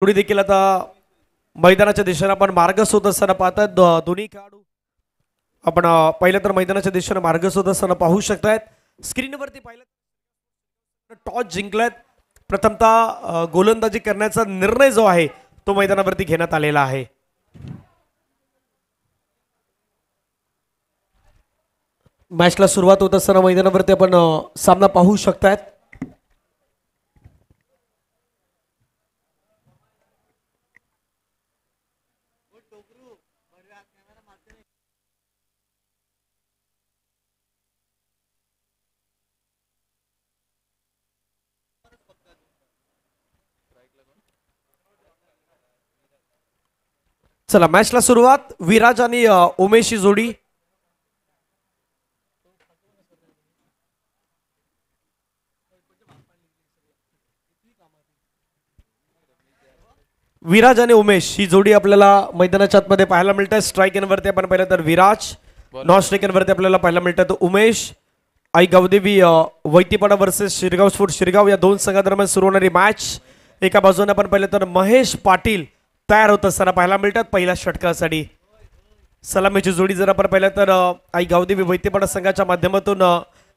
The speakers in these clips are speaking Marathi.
पुढे देखील आता मैदानाच्या दिशेने आपण मार्गस्थ होत असताना पाहतात दोन्ही खेळाडू आपण पहिलं तर मैदानाच्या दिशेने मार्गस्थ होत असताना पाहू शकतायत स्क्रीनवरती पाहिलं टॉस जिंकलायत प्रथमतः गोलंदाजी करण्याचा निर्णय जो आहे तो मैदानावरती घेण्यात आलेला आहे। मॅचला सुरुवात होत असताना मैदानावरती आपण सामना पाहू शकतायत। चला मॅचला सुरुवात विराज आणि उमेशची जोडी। विराज आणि उमेश ही जोडी आपल्याला मैदानाच्या आतमध्ये पाहायला मिळते। स्ट्राइक एनवरती आपण पाहिलं तर विराज, नॉन स्ट्राइक एनवरती आपल्याला पाहायला मिळतं उमेश। आई गावदेवी वैतीपाडा वर्सेस शिरगाव स्पोर्ट शिरगाव या दोन संघादरम्यान सुरू होणारी मॅच। एका बाजूने आपण पाहिलं तर महेश पाटील तयार होत असताना पाहायला मिळतात पहिल्या षटकासाठी। सलामीची जोडी जर आपण पाहिलं तर आई गावदेवी वैतीपाडा संघाच्या माध्यमातून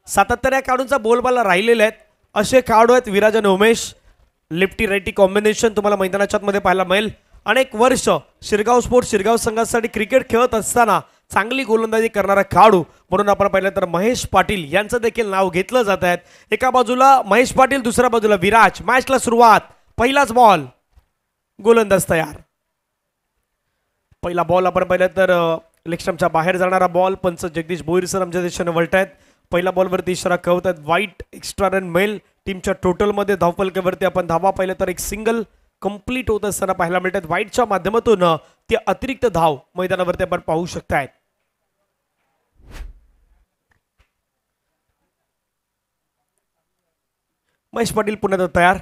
सातत्याने खेळाडूंचा बोलबाला राहिलेले आहेत असे खेळाडू आहेत विराज आणि उमेश। लेफ्टी राईटी कॉम्बिनेशन तुम्हाला मैदानाच्या आतमध्ये पाहायला मिळेल। अनेक वर्ष शिरगाव स्पोर्ट शिरगाव संघासाठी क्रिकेट खेळत असताना चांगली गोलंदाजी करणारा खेळाडू म्हणून आपण पाहिलं तर महेश पाटील यांचं देखील नाव घेतलं जात आहे। एका बाजूला महेश पाटील, दुसऱ्या बाजूला विराज। मॅचला सुरुवात, पहिलाच बॉल, गोलंदाज तयार। पहिला बॉल आपण पाहिलं तर लेगस्टंपच्या बाहेर जाणारा बॉल। पंच जगदीश बोईर सर आमच्या दिशेने वळतायत। पहिल्या बॉलवरती इशारा कळवतात वाईट, एक्स्ट्रा रन मिळेल। टीमच्या टोटलमध्ये धावफलकावरती आपण धावा पाहिलं तर एक सिंगल कंप्लीट होत असताना पाहायला मिळतात। वाईटच्या माध्यमातून ते अतिरिक्त धाव मैदानावरती आपण पाहू शकतायत। महेश पाटील पुन्हा तयार।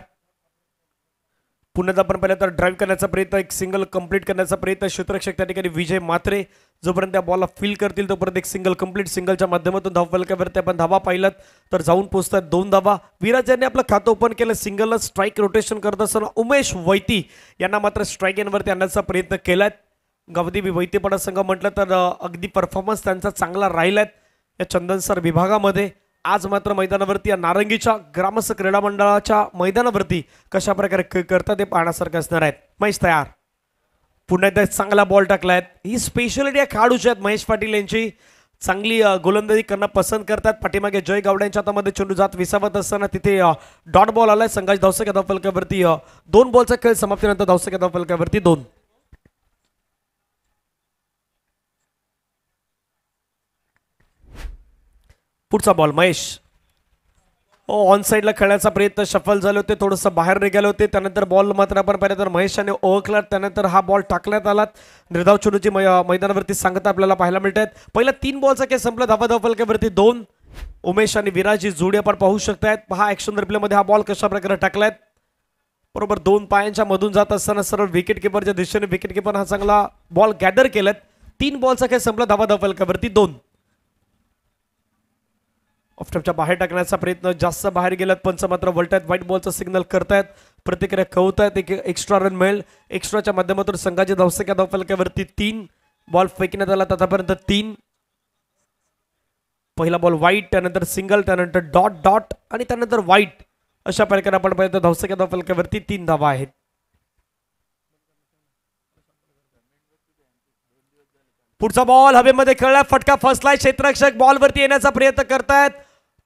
पुन्हा आपण पाहिलं तर ड्राईव्ह करण्याचा प्रयत्न, एक सिंगल कंप्लीट करण्याचा प्रयत्न। क्षेत्ररक्षक त्या ठिकाणी विजय मात्रे जोपर्यंत त्या बॉलला फील करतील तोपर्यंत एक सिंगल कंप्लीट। सिंगलच्या माध्यमातून धावफलकावरती आपण धावा पाहिलात तर जाऊन पोहोचतात 2 धावा। विराज यांनी आपलं खातं ओपन केलं। सिंगलला स्ट्राईक रोटेशन करत असताना उमेश वैती यांना मात्र स्ट्राईक एनवरती आणण्याचा प्रयत्न केलाय। गावदेवी वैतीपाडा संघ म्हटलं तर अगदी परफॉर्मन्स त्यांचा चांगला राहिलाय या चंदनसर विभागामध्ये। आज मात्र मैदानावरती या नारंगीच्या ग्रामस्थ क्रीडा मंडळाच्या मैदानावरती कशा प्रकारे करतात ते पाहण्यासारखं असणार आहेत। महेश तयार, पुन्हा एकदा चांगला बॉल टाकलाय। ही स्पेशालिटी या खेळाडूची आहेत महेश पाटील यांची, चांगली गोलंदाजी करणं पसंत करतात। पाठीमागे जय गावड्यांच्या हातामध्ये चेंडू जात विसावत असताना तिथे डॉट बॉल आलाय। संघाच्या धावसंख्या धावफलकावरती 2 बॉलचा खेळ समाप्तीनंतर धावसंख्या धावफलकावरती 2। पुढचा बॉल महेश ऑन साइडला खेळण्याचा प्रयत्न, शफल झाले होते, थोडंसं बाहेर निघाले होते। त्यानंतर बॉल मात्र आपण पाहिलं तर महेशाने ओळखला, त्यानंतर हा बॉल टाकण्यात आला। निर्धाव चेंडूची मैदानावरती सांगता आपल्याला पाहायला मिळतात। पहिला 3 बॉलचा खेळ संपला, धावा धावफलकावरती 2। उमेश आणि विराज ही जोडी आपण पाहू शकतायत। पहा ऍक्शन रिप्ले मध्ये हा बॉल कशा प्रकारे टाकलाय, बरोबर 2 पायांच्या मधून जात असताना सरळ विकेट किपरच्या दिशेने विकेट किपर हा चांगला बॉल गॅदर केलाय। 3 बॉलचा खेळ संपला, धावा धावफलकावरती 2। ऑफस्टंपच्या बाहेर टाकण्याचा प्रयत्न, जास्त बाहेर गेलात, पंच मात्र वळतायत, व्हाईट बॉलचा सिग्नल करतायत, प्रतिक्रिया कळवतायत। एक एक्स्ट्रा रन मिळेल। एक्स्ट्राच्या माध्यमातून संघाची धावसंख्या धावफलकावरती 3। बॉल फेकण्यात आला आतापर्यंत 3। पहिला बॉल व्हाईट, त्यानंतर सिंगल, त्यानंतर डॉट डॉट आणि त्यानंतर व्हाईट। अशा प्रकारे आपण पाहिलं तर धावसंख्या धावफलकावरती 3 धावा आहेत। पुढचा बॉल हवेमध्ये खेळला, फटका फसलाय। क्षेत्ररक्षक बॉलवरती येण्याचा प्रयत्न करतायत,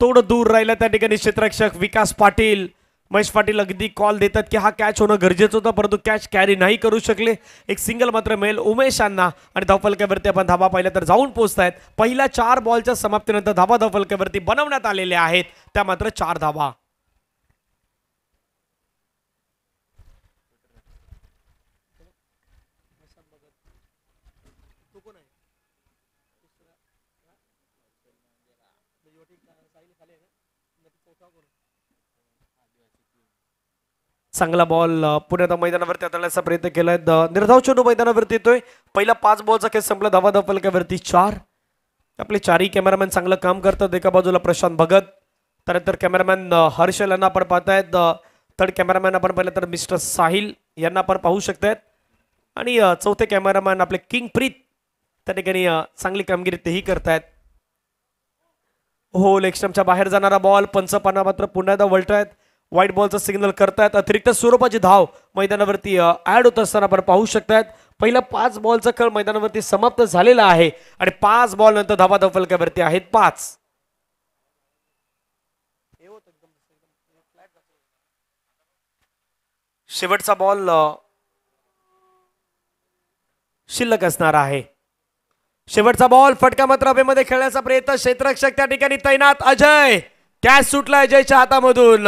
थोडं दूर राहिलं त्या ठिकाणी क्षेत्ररक्षक विकास पाटील। महेश पाटील अगदी कॉल देतात की हा कॅच होणं गरजेचं होतं, परंतु कॅच कॅरी नाही करू शकले। एक सिंगल मात्र मिळेल उमेशांना आणि धावफलकावरती आपण धावा पाहिल्या तर जाऊन पोहोचतायत। पहिल्या 4 बॉलच्या समाप्तीनंतर धावा धावफलकावरती बनवण्यात आलेल्या आहेत, त्या मात्र 4 धावा। चांगला बॉल पुन्हा मैदानावरती आणण्याचा प्रयत्न केलाय। निर्धाव चेंडू मैदानावरती येतोय। पहिला 5 बॉलचा खेळ संपला, धावा धावफलकावरती 4। आपले 4ही कॅमेरामॅन चांगलं काम करतात। एका बाजूला प्रशांत भगत, त्यानंतर कॅमेरामॅन हर्षल यांना आपण पाहतायत। थर्ड कॅमेरामॅन आपण पाहिलं तर मिस्टर साहिल, यांना आपण पाहू शकतात आणि चौथे कॅमेरामॅन आपले किंग प्रीत त्या ठिकाणी चांगली कामगिरी तेही करतायत. हो लेग स्टंपच्या बाहेर जाणारा बॉल पंचपाना मात्र पुन्हा एकदा वळतायत. व्हाईट बॉलचा सिग्नल करतायत. अतिरिक्त स्वरूपाची धाव मैदानावरती ऍड होत असताना आपण पाहू शकतात. पहिला 5 बॉलचा खेळ मैदानावरती समाप्त झालेला आहे आणि 5 बॉल नंतर धावा फलकावरती आहेत 5. शेवटचा बॉल शिल्लक असणार आहे. शेवटचा बॉल फटका मात्र हवेमध्ये खेळण्याचा प्रयत्न. क्षेत्ररक्षक त्या ठिकाणी तैनात. अजय कॅच सुटला अजयच्या हातामधून.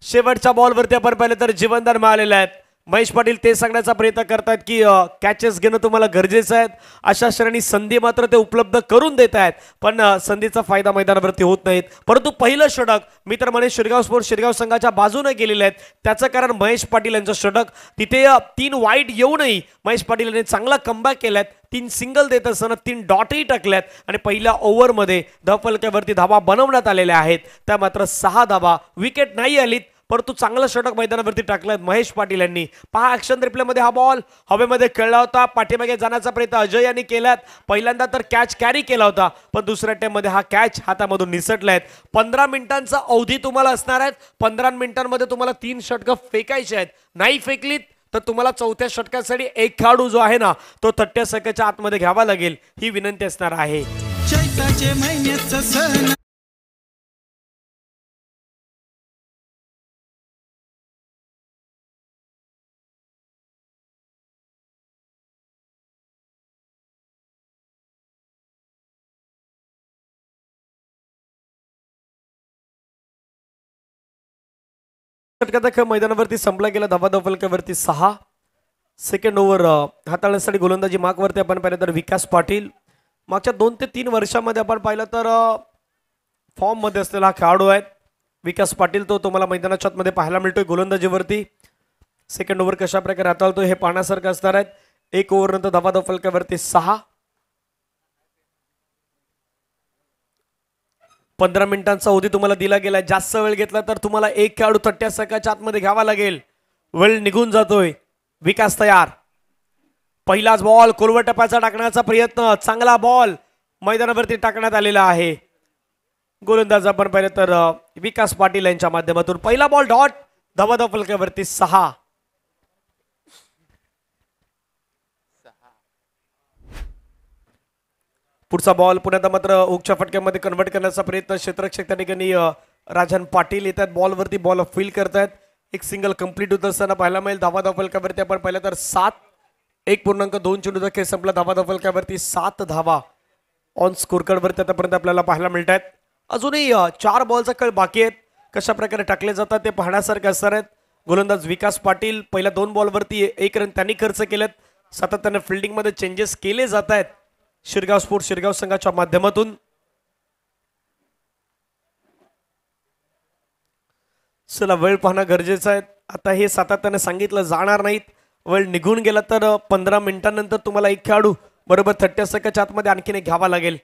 शेवटच्या बॉलवरती आपण पाहिलं तर जीवनदान मिळालेले आहेत. महेश पाटील ते सांगण्याचा प्रयत्न करतात की कॅचेस घेणं तुम्हाला गरजेचं आहे. अशा श्रेणी संधी मात्र ते उपलब्ध करून देत आहेत पण संधीचा फायदा मैदानावरती होत नाहीत. परंतु पहिलं षटक मी तर म्हणे शिरगाव स्पोर्ट्स शिरगाव संघाच्या बाजूने गेलेले आहेत. त्याचं कारण महेश पाटील यांचं षटक. तिथे 3 वाईट येऊनही महेश पाटील यांनी चांगला कमबॅक केलाय. 3 सिंगल देत असताना 3 डॉटही टाकल्यात आणि पहिल्या ओव्हरमध्ये धावफलकावरती धावा बनवण्यात आलेल्या आहेत. त्या मात्र 6 धावा. विकेट नाही आलीत परंतु चांगलं षटक मैदानावरती टाकलं महेश पाटील यांनी. पहा ऍक्शन रिप्लेमध्ये हा बॉल हवेमध्ये खेळला होता. पाठीमागे जाण्याचा प्रयत्न अजय यांनी केलात. पहिल्यांदा तर कॅच कॅरी केला होता पण दुसऱ्या टाइममध्ये हा कॅच हातामधून निसटलाय. 15 मिनिटांचा अवधी तुम्हाला असणार आहे. 15 मिनिटांमध्ये तुम्हाला 3 षटकं फेकायचे आहेत. नाही फेकलीत तर तुम्हाला चौथ्या षटकासाठी एक खेळाडू जो आहे ना तो 30 सेकंदाच्या आतमध्ये घ्यावा लागेल ही विनंती असणार आहे. षटकाचा खेळ मैदानावरती संपला गेला. धावा फलकावरती 6. सेकंड ओव्हर हाताळण्यासाठी गोलंदाजी मार्कवरती आपण पाहिलं तर विकास पाटील. मागच्या 2 ते 3 वर्षामध्ये आपण पाहिलं तर फॉर्म मध्ये असलेला हा खेळाडू आहे विकास पाटील. तो तुम्हाला मैदानाच्या आतमध्ये पाहायला मिळतोय गोलंदाजीवरती. सेकंड ओव्हर कशा प्रकारे हाताळतो हे पाहण्यासारखं असणार आहे. 1 ओव्हर नंतर धावा फलकावरती 6. 15 मिनिटांचा अवधी तुम्हाला दिला गेला. जास्त वेळ घेतला तर तुम्हाला एक खेळाडू 30 सेकंदाच्या आतमध्ये घ्यावा लागेल. वेळ निघून जातोय. विकास तयार. पहिलाच बॉल कोलवर टप्प्याचा टाकण्याचा प्रयत्न. चांगला बॉल मैदानावरती टाकण्यात आलेला आहे. गोलंदाज आपण पाहिलं तर विकास पाटील यांच्या माध्यमातून पहिला बॉल डॉट. धावा फलकावरती 6. पुढचा बॉल पुन्हा मात्र हुकच्या फटक्यामध्ये कन्वर्ट करण्याचा प्रयत्न. क्षेत्ररक्षक त्या ठिकाणी राजन पाटील येतात बॉलवरती. बॉल फील करतायत. एक सिंगल कंप्लीट होत असताना पाहायला मिळेल. धावा फलकावरती आपण पाहिलं तर 7. 1.2 चेंडूचा खेळ संपला. धावा फलकावरती 7 धावा ऑन स्कोर कार्डवरती आतापर्यंत आपल्याला पाहायला मिळत आहेत. अजूनही 4 बॉलचा खेळ बाकी आहेत. कशा प्रकारे टाकले जातात ते पाहण्यासारखे असणार आहेत. गोलंदाज विकास पाटील पहिल्या 2 बॉलवरती 1 रन त्यांनी खर्च केलेत. सातत्याने फिल्डिंग मध्ये चेंजेस केले जात आहेत शिरगाव स्पोर्ट्स शिरगाव संघाच्या माध्यमातून. चला वेळ पाहणं गरजेचं आहे. आता हे सातत्याने सांगितलं जाणार नाहीत. वेळ निघून गेला तर 15 मिनिटांनंतर तुम्हाला एक खेळाडू बरोबर 30 सेकंदाच्या आतमध्ये आणखीन एक घ्यावा लागेल.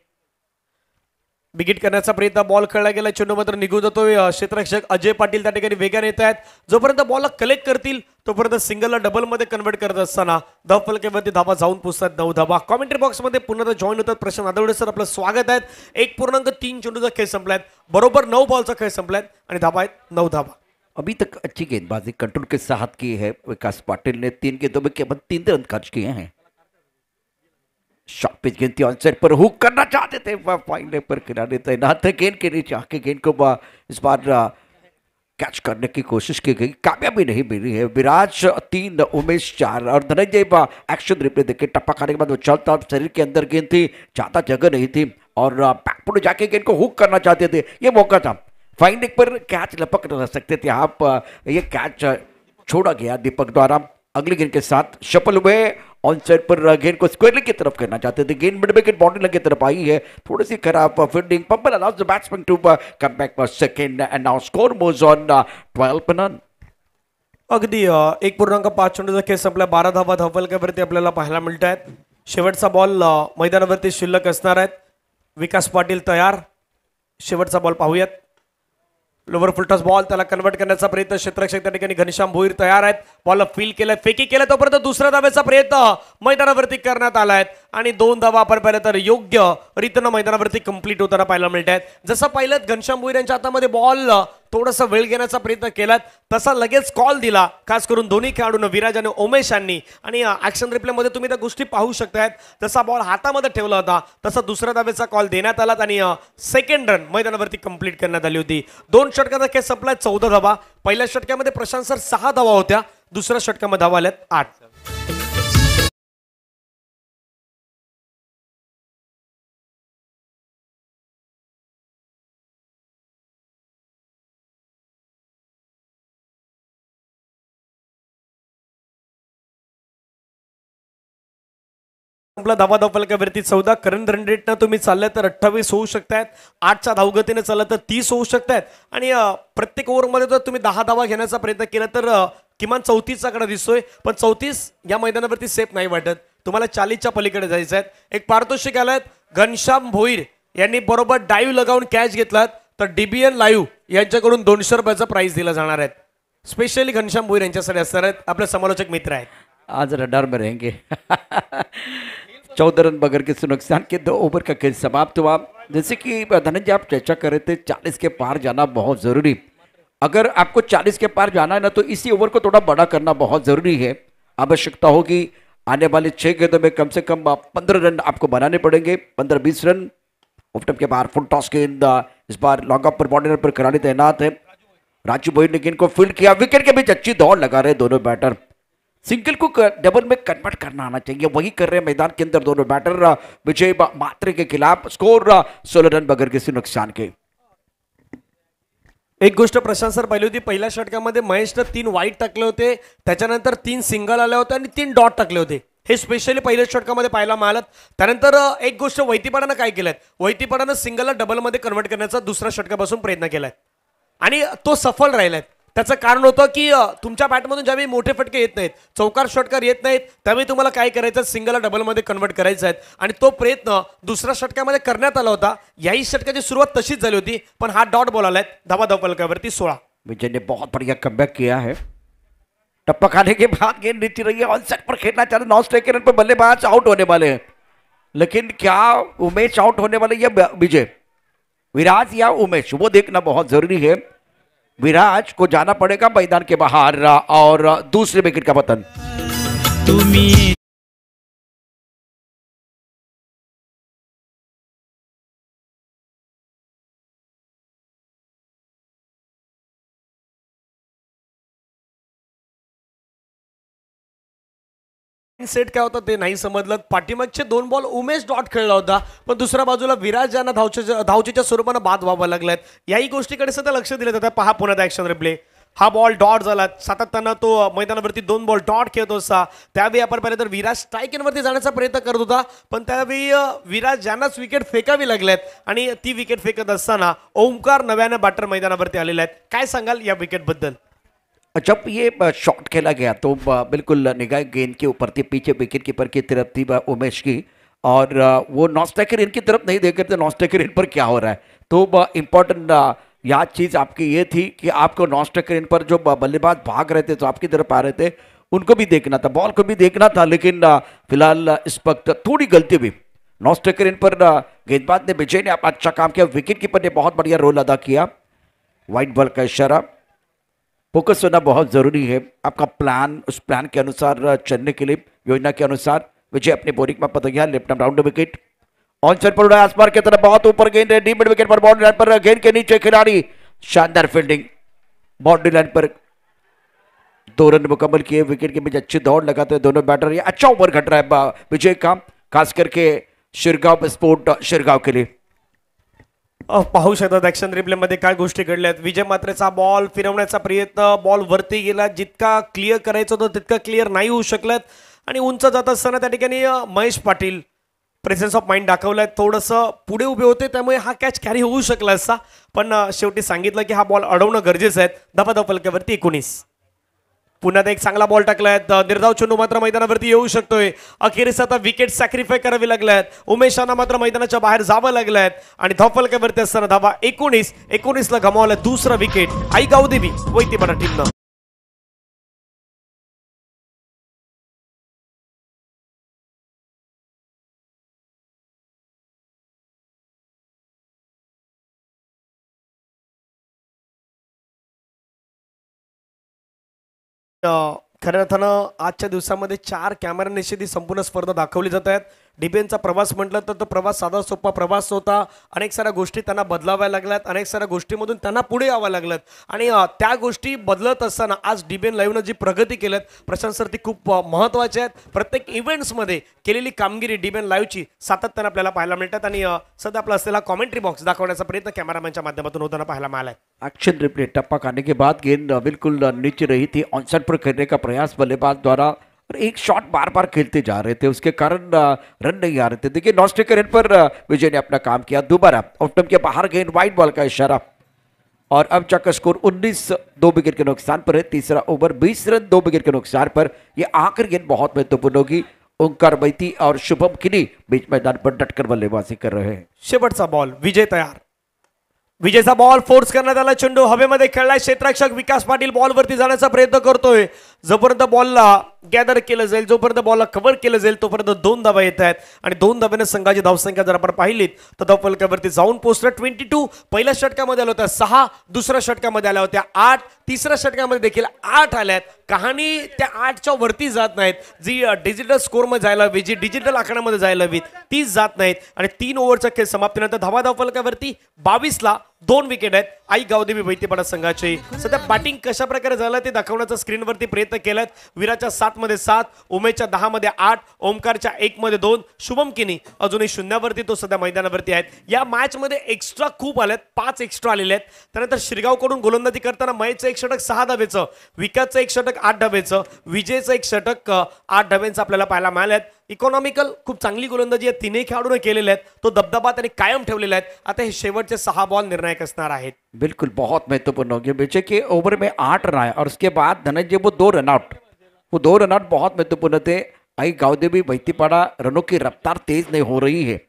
बिगिट करण्याचा प्रयत्न. बॉल खेळला गेला. चेंडू मात्र निघून जातोय. क्षेत्ररक्षक अजय पाटील त्या ठिकाणी वेगाने येत आहेत. जोपर्यंत बॉलला कलेक्ट करतील तोपर्यंत सिंगलला डबल मध्ये कन्वर्ट करत असताना धावफलकावरती धावा जाऊन पोहोचतात 9 धावा. कॉमेंट्री बॉक्स मध्ये पुन्हा जॉईन होतात प्रशांत आदवडे सर. आपलं स्वागत आहे. 1.3 चेंडूचा खेळ संपलाय. बरोबर 9 बॉलचा खेळ संपलाय आणि धावा आहेत 9 धावा. अभी तक अच्छी गेंदबाजी कंट्रोल के साथ की है विकास पाटिल ने. 3 गेंदों में केवल 3 रन खर्च किए हैं. शॉट पिच गेंद ऑन साइड पर हुक करना चाहते थे. फाइनल पर खिलाड़ी तैनात है. गेंद के नीचे आके गेंद को इस बार कैच करने की कोशिश की गई. कामयाबी नहीं मिली है. विराज 3 उमेश 4 और धनंजय एक्शन रिप्ले देखे टप्पा खाने के बाद वो चलता शरीर के अंदर गेंद थी. ज्यादा जगह नहीं थी और बैकफुट जाके गेंद को हुक करना चाहते थे. ये मौका था. फाइन लेग पर कैच लपक रह सकते थे आप. ये कैच छोड़ा गया दीपक द्वारा. अगली गेंद के साथ शफल हुए. ऑन साइड पर गेंद को स्क्वायर लेग की तरफ करना चाहते थे. गेंद मिड विकेट बाउंड्री लेग की तरफ आई है. थोड़ी सी खराब फील्डिंग. पंपल allows the batsman to come back for second and now score moves on 12 पर नन. अगदी 1.5 चेंडूचा खेळ संपला. 12 धावा धावफलकावरती आपल्याला पाहायला मिळत आहेत. शेवटचा बॉल मैदानावरती शिल्लक असणार आहेत. विकास पाटील तयार. शेवटचा बॉल पाहूयात. लोवर फुलटॉस बॉल त्याला कन्वर्ट करण्याचा प्रयत्न क्षेत्ररक्षक त्या ठिकाणी घनश्याम भोईर तयार आहेत. बॉलला फील केलं, फेकी केलं, तोपर्यंत दुसऱ्या धावेचा प्रयत्न मैदानावरती करण्यात आला आहे आणि 2 धावा आपण पाहिलं तर योग्य रीतीनं मैदानावरती कंप्लीट होताना पाहायला मिळत आहेत. जसं पाहिलं घनश्याम भोईर यांच्या हातामध्ये बॉल थोडासा वेळ घेण्याचा प्रयत्न केला, तसा लगेच कॉल दिला, खास करून दोन्ही खेळाडूंना विराज आणि उमेश यांनी. आणि ऍक्शन रिप्लेमध्ये तुम्ही त्या गोष्टी पाहू शकतायत. जसा बॉल हातामध्ये ठेवला होता तसा दुसऱ्या धावेचा कॉल देण्यात आला आणि सेकंड रन मैदानावरती कंप्लीट करण्यात आली होती. 2 षटकाचा खेळ संपलाय, 14 धावा. पहिल्या षटकामध्ये प्रशांत सर 6 धावा होत्या, दुसऱ्या षटकामध्ये धावा आल्यात 8. आपला धावा फलकावरती 14. करंट रन रेटनं तुम्ही चाललं तर 28 होऊ शकतायत. 8च्या धावगतीने चाललं तर 30 होऊ शकतायत. आणि प्रत्येक ओव्हरमध्ये जर तुम्ही 10 धावा घेण्याचा प्रयत्न केला तर किमान 34चा आकडा दिसतोय, पण 34 या मैदानावरती सेफ नाही वाटत. तुम्हाला 40च्या पलीकडे जायचं आहे. एक पारितोषिक आलाय, घनश्याम भोईर यांनी बरोबर डाईव्ह लगावून कॅच घेतलात तर DBN लाईव्ह यांच्याकडून 200 रुपयाचा प्राइस दिला जाणार आहे. स्पेशली घनश्याम भोईर यांच्यासाठी असणार आहेत. आपले समालोचक मित्र आहेत. आज रडार में रहेंगे. 14 रन बगैर किसी नुकसान के 2 ओवर का खेल समाप्त हुआ. जैसे कि धनंजय आप चर्चा कर रहे थे 40 के पार जाना बहुत ज़रूरी. अगर आपको 40 के पार जाना है ना तो इसी ओवर को थोड़ा बड़ा करना बहुत ज़रूरी है. आवश्यकता होगी आने वाले 6 गेंदों में कम से कम 15 रन आपको बनाने पड़ेंगे. 15-20 रन. ऑफ टॉप के बाहर फुल टॉस गेंद, इस बार लॉन्ग ऑफ पर बॉर्डर पर खिलाड़ी तैनात है. राजू भोईर ने गेंद को फील्ड किया, विकेट के बीच अच्छी दौड़ लगा रहे दोनों बैटर. सिंगल को डबल में कन्वर्ट करना आना चाहिए, वही कर रहे हैं मैदान के अंदर दोनों बैटर. विजय मात्रे के खिलाफ स्कोर 16 रन बगैर किसी नुकसान के. एक गोष्ट प्रशांत सर पाहिली होती, पहिल्या षटकामध्ये महेशनं 3 वाईट टाकले होते, त्याच्यानंतर 3 सिंगल आले होते आणि 3 डॉट टाकले होते. हे स्पेशली पहिल्या षटकामध्ये पाहायला मिळालं. त्यानंतर एक गोष्ट वैतीपाडानं काय केलंय, वैतीपाडानं सिंगलला डबलमध्ये कन्वर्ट करण्याचा दुसऱ्या षटकापासून प्रयत्न केलाय आणि तो सफल राहिलाय. त्याचं कारण होतं की तुमच्या बॅटमधून ज्यावेळी मोठे फटके येत नाहीत, चौकार षटकार येत नाहीत, त्यावेळी तुम्हाला काय करायचं, सिंगलला डबलमध्ये कन्वर्ट करायचं आहे. आणि तो प्रयत्न दुसऱ्या षटकामध्ये करण्यात आला होता. याही षटकाची सुरुवात तशीच झाली होती, पण हा डॉट बॉल आलाय. धावा फलकावरती 16. विजय ने बहुत बढ़िया कमबैक किया है. टप्पा खाने के बाद गेंद नीचे रही है, ऑन सेट पर खेलना चाह रहे, 9 स्ट्राइक के रन पर बल्लेबाज आउट होने वाले हैं. लेकिन क्या उमेश आउट होने वाले या विजय, विराज या उमेश, वो देखना बहुत जरूरी है. विराज को जाना पड़ेगा मैदान के बाहर और दूसरे विकेट का पतन. सेट काय होतं ते नाही समजलं. पाठीमागचे 2 बॉल उमेश डॉट खेळला होता, पण दुसऱ्या बाजूला विराज यांना धावचेच्या स्वरूपानं बाद व्हावं लागलाय. याही गोष्टीकडे सध्या लक्ष दिलं जातं. पहा पुन्हा ॲक्शन रिप्ले. हा बॉल डॉट झाला, सातत्यानं तो मैदानावरती 2 बॉल डॉट खेळत होता. त्यावेळी आपण पाहिलं तर विराज स्ट्राईकवरती जाण्याचा प्रयत्न करत होता, पण त्यावेळी विराज यांनाच विकेट फेकावी लागल्यात आणि ती विकेट फेकत असताना ओमकार नव्यानं बॅटर मैदानावरती आलेले आहेत. काय सांगाल या विकेट बद्दल? जब ये शॉट खेला गया तो बिल्कुल निगाह गेंद के ऊपर थी, पीछे विकेट कीपर की तरफ थी उमेश की, और वो नॉन स्ट्राइकर इन की तरफ नहीं देख रहे थे नॉन स्ट्राइकर इन पर क्या हो रहा है. तो इम्पोर्टेंट याद चीज़ आपकी ये थी कि आपको नॉन स्ट्राइकर इन पर जो बल्लेबाज भाग रहे थे तो आपकी तरफ आ रहे थे, उनको भी देखना था, बॉल को भी देखना था. लेकिन फिलहाल इस वक्त थोड़ी गलती हुई नॉन स्ट्राइकर इन पर. गेंदबाज ने, विजय ने अच्छा काम किया, विकेट कीपर ने बहुत बढ़िया रोल अदा किया. वाइट बॉल का इशारा. फोकस होना बहुत ज़रूरी है. आपका प्लान उस प्लान के अनुसार चलने के लिए, योजना के अनुसार. विजय अपने बोरिंग में पतंगिया, left arm round wicket, on side पर उड़ा आसपार की तरफ, बहुत ऊपर गेंद है, डी मिड विकेट पर, बाउंड्री लाइन पर गेंद के नीचे खिलाड़ी, शानदार फील्डिंग, बाउंड्री लाइन पर 2 रन मुकम्मल किए. विकेट के बीच अच्छी दौड़ लगाते हैं दोनों बैटर. ये अच्छा ओवर घट रहा है विजय का, खास करके शिरगांव स्पोर्ट शिरगांव के लिए. पाहू शकतात ॲक्शन रिप्लेमध्ये काय गोष्टी घडल्यात. विजय मात्रेचा बॉल फिरवण्याचा प्रयत्न, बॉल वरती गेला, जितका क्लिअर करायचं होतं तितका क्लिअर नाही होऊ शकलात आणि उंच जात असताना त्या ठिकाणी Mahesh Patil presence of mind दाखवलाय, थोडंसं पुढे उभे होते, त्यामुळे हा कॅच कॅरी होऊ शकला असता, पण शेवटी सांगितलं की हा बॉल अडवणं गरजेचं आहे. धावा फलकावरती 19. पुन्हा एक चांगला बॉल टाकलाय, निर्धाव चेंडू मात्र मैदानावरती येऊ शकतोय. अखेरीस आता विकेट सॅक्रिफाय करावी लागल्यात. उमेशांना मात्र मैदानाच्या बाहेर जावं लागल्यात आणि धावफलकावरती असताना धावा 19 ला गमावला दुसरा विकेट आई गावदेवी वैतीपाडा टीमनं. खऱ्या अर्थानं आजच्या दिवसामध्ये 4 कॅमेरा निश्चित संपूर्ण स्पर्धा दाखवली जात आहेत. डिबेनचा प्रवास म्हटलं तर तो प्रवास साधा सोपा प्रवास होता. अनेक साऱ्या गोष्टी त्यांना बदलाव्या लागल्यात, अनेक साऱ्या गोष्टीमधून त्यांना पुढे यावं लागल्यात आणि त्या गोष्टी बदलत असताना आज डिबेन लाईव्हनं जी प्रगती केल्यात प्रशांत सर ती खूप महत्त्वाची आहेत. प्रत्येक इव्हेंट्समध्ये केलेली कामगिरी डिबेन लाईव्हची सातत्यानं आपल्याला पाहायला मिळतात आणि सध्या आपला असलेला कॉमेंट्री बॉक्स दाखवण्याचा प्रयत्न कॅमेरामॅनच्या माध्यमातून होताना पाहायला मिळाला. एक्शन रिप्ले टप्पा खाने के बाद गेंद बिल्कुल नीचे रही थी, ऑनसाइड पर खेलने का प्रयास बल्लेबाज द्वारा और एक शॉट बार बार खेलते जा रहे थे, उसके कारण रन नहीं आ रहे थे. देखिए नॉन स्ट्राइक रेट पर विजय ने अपना काम किया. दोबारा ऑफ के बाहर गेंद वाइड बॉल का इशारा और अब जाकर स्कोर 19 2 विकेट के नुकसान पर है. तीसरा ओवर 20 रन 2 विकेट के नुकसान पर. यह आखिरी गेंद बहुत महत्वपूर्ण होगी. ओंकार बैती और शुभम किनी बीच मैदान पर डटकर बल्लेबाजी कर रहे हैं. शेवटचा बॉल विजय तयार. विजयचा बॉल फोर्स करण्यात आला. चेंडू हवेमध्ये खेळलाय. क्षेत्ररक्षक विकास पाटील बॉलवरती जाण्याचा प्रयत्न करतोय. जोपर्यंत बॉलला गॅदर केलं जाईल, जोपर्यंत बॉलला कव्हर केलं जाईल तोपर्यंत 2 धावा येत आहेत आणि 2 धाब्याने संघाची धावसंख्या जर आपण पाहिलीत तर धावफलकावरती जाऊन पोहोचलं. 22 पहिल्या षटकामध्ये आल्या होत्या 6, दुसऱ्या षटकामध्ये आल्या होत्या 8, तिसऱ्या षटकामध्ये देखील 8 आल्यात. कहाणी त्या 8च्या वरती जात नाहीत. जी डिजिटल स्कोरमध्ये जायला हवी, जी डिजिटल आकड्यामध्ये जायला हवी तीच जात नाहीत आणि 3 ओव्हरचा खेळ समाप्तीनंतर धावफलकावरती 22 ला 2 विकेट आहेत आई गावदेवी वैतीपाडा संघाचे. सध्या बॅटिंग कशा प्रकारे झालं ते दाखवण्याचा स्क्रीनवरती प्रयत्न केलात. विराच्या 7 मध्ये 7, उमेशच्या 10 मध्ये 8, ओमकारच्या 1 मध्ये 2, शुभम किनी अजूनही शून्यावरती तो सध्या मैदानावरती आहेत. या मॅच मध्ये एक्स्ट्रा खूप आलेत, 5 एक्स्ट्रा आलेले आहेत. त्यानंतर शिरगावकडून गोलंदाजी करताना महेशचं 1 षटक 6 धावेचं, विकासचं 1 षटक 8 धावेचं, विजयचं 1 षटक 8 धावेचं आपल्याला पाहायला मिळाल्यात. इकॉनॉमिकल खूप चांगली गोलंदाजी या तीनही खेळाडूने केलेले आहेत. तो दबदबा त्यांनी कायम ठेवलेला आहे. आता हे शेवटचे 6 बॉल निर्णायक असणार आहेत. बिल्कुल बहुत महत्वपूर्ण हो गया. बेचे के ओवर में 8 रन आए और उसके बाद धनंजय वो 2 रन आउट, वो 2 रन आउट बहुत महत्वपूर्ण थे. आई गावदेवी वैतीपाड़ा रनों की रफ्तार तेज नहीं हो रही है.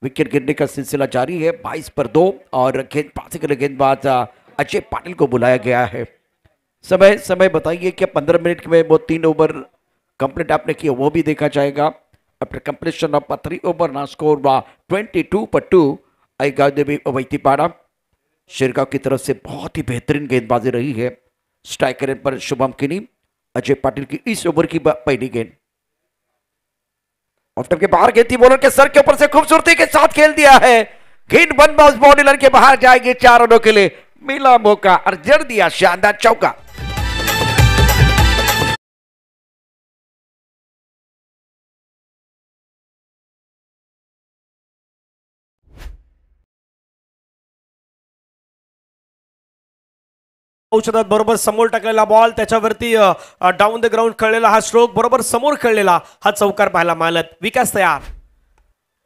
विकेट गिरने का सिलसिला जारी है. 22 पर 2 और गेंदबाजी के लिए गेंदबाज अजय पाटिल को बुलाया गया है. समय बताइए कि 15 मिनट में वो 3 ओवर कंप्लीट आपने किया वो भी देखा जाएगा. आफ्टर कंप्लीशन ऑफ 3 ओवर ना स्कोर 22 पर 2 आई गावदेवी वैतीपाड़ा. शिरगांव की तरफ से बहुत ही बेहतरीन गेंदबाजी रही है. स्ट्राइकर पर शुभम किनी, अजय पाटिल की इस ओवर की पहली गेंद ऑफ के बाहर गेंद थी, बॉलर के सर के ऊपर से खूबसूरती के साथ खेल दिया है. गेंद 1 बाउंस बॉडी के बाहर जाएगी. 4 रनों के लिए मिला मौका और जड़ दिया शानदार चौका. औषधात बरोबर समोर टाकलेला बॉल, त्याच्यावरती डाऊन द ग्राउंड खेळलेला हा स्ट्रोक, बरोबर समोर खेळलेला हा चौकार पाहायला मिळाला. विकास तयार.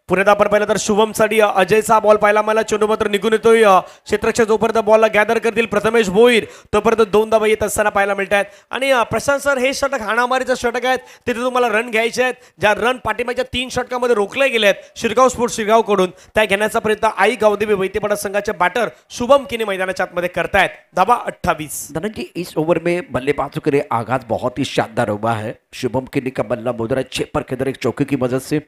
पुण्यात आपण पाहिलं तर शुभम साठी अजयचा बॉल पाहायला मला. चेंडू मात्र निघून येतोय. क्षेत्ररक्षक जोपर्यंत बॉलला गॅदर करतील प्रथमेश भोईर तोपर्यंत 2 धावा येत असताना पाहायला मिळत आहेत. आणि प्रशांत सर हे षटक हाणामारीचं षटक आहेत. तिथे तुम्हाला रन घ्यायचे आहेत. ज्या रन पाठीमागच्या 3 षटकामध्ये रोखले गेले आहेत शिरगाव स्पोर्ट शिरगावकडून त्या घेण्याचा प्रयत्न आई गावदेवी वैतीपाडा संघाचे बॅटर शुभम किनी मैदानाच्या आतमध्ये करतायत. धावा 28. धनंजय इस ओवर में बल्लेबाजों के लिए आगाज बहुत ही शानदार हुआ है. शुभम किनी का बल्ला मुद्रा 6 पर के अंदर एक चौके की मदद से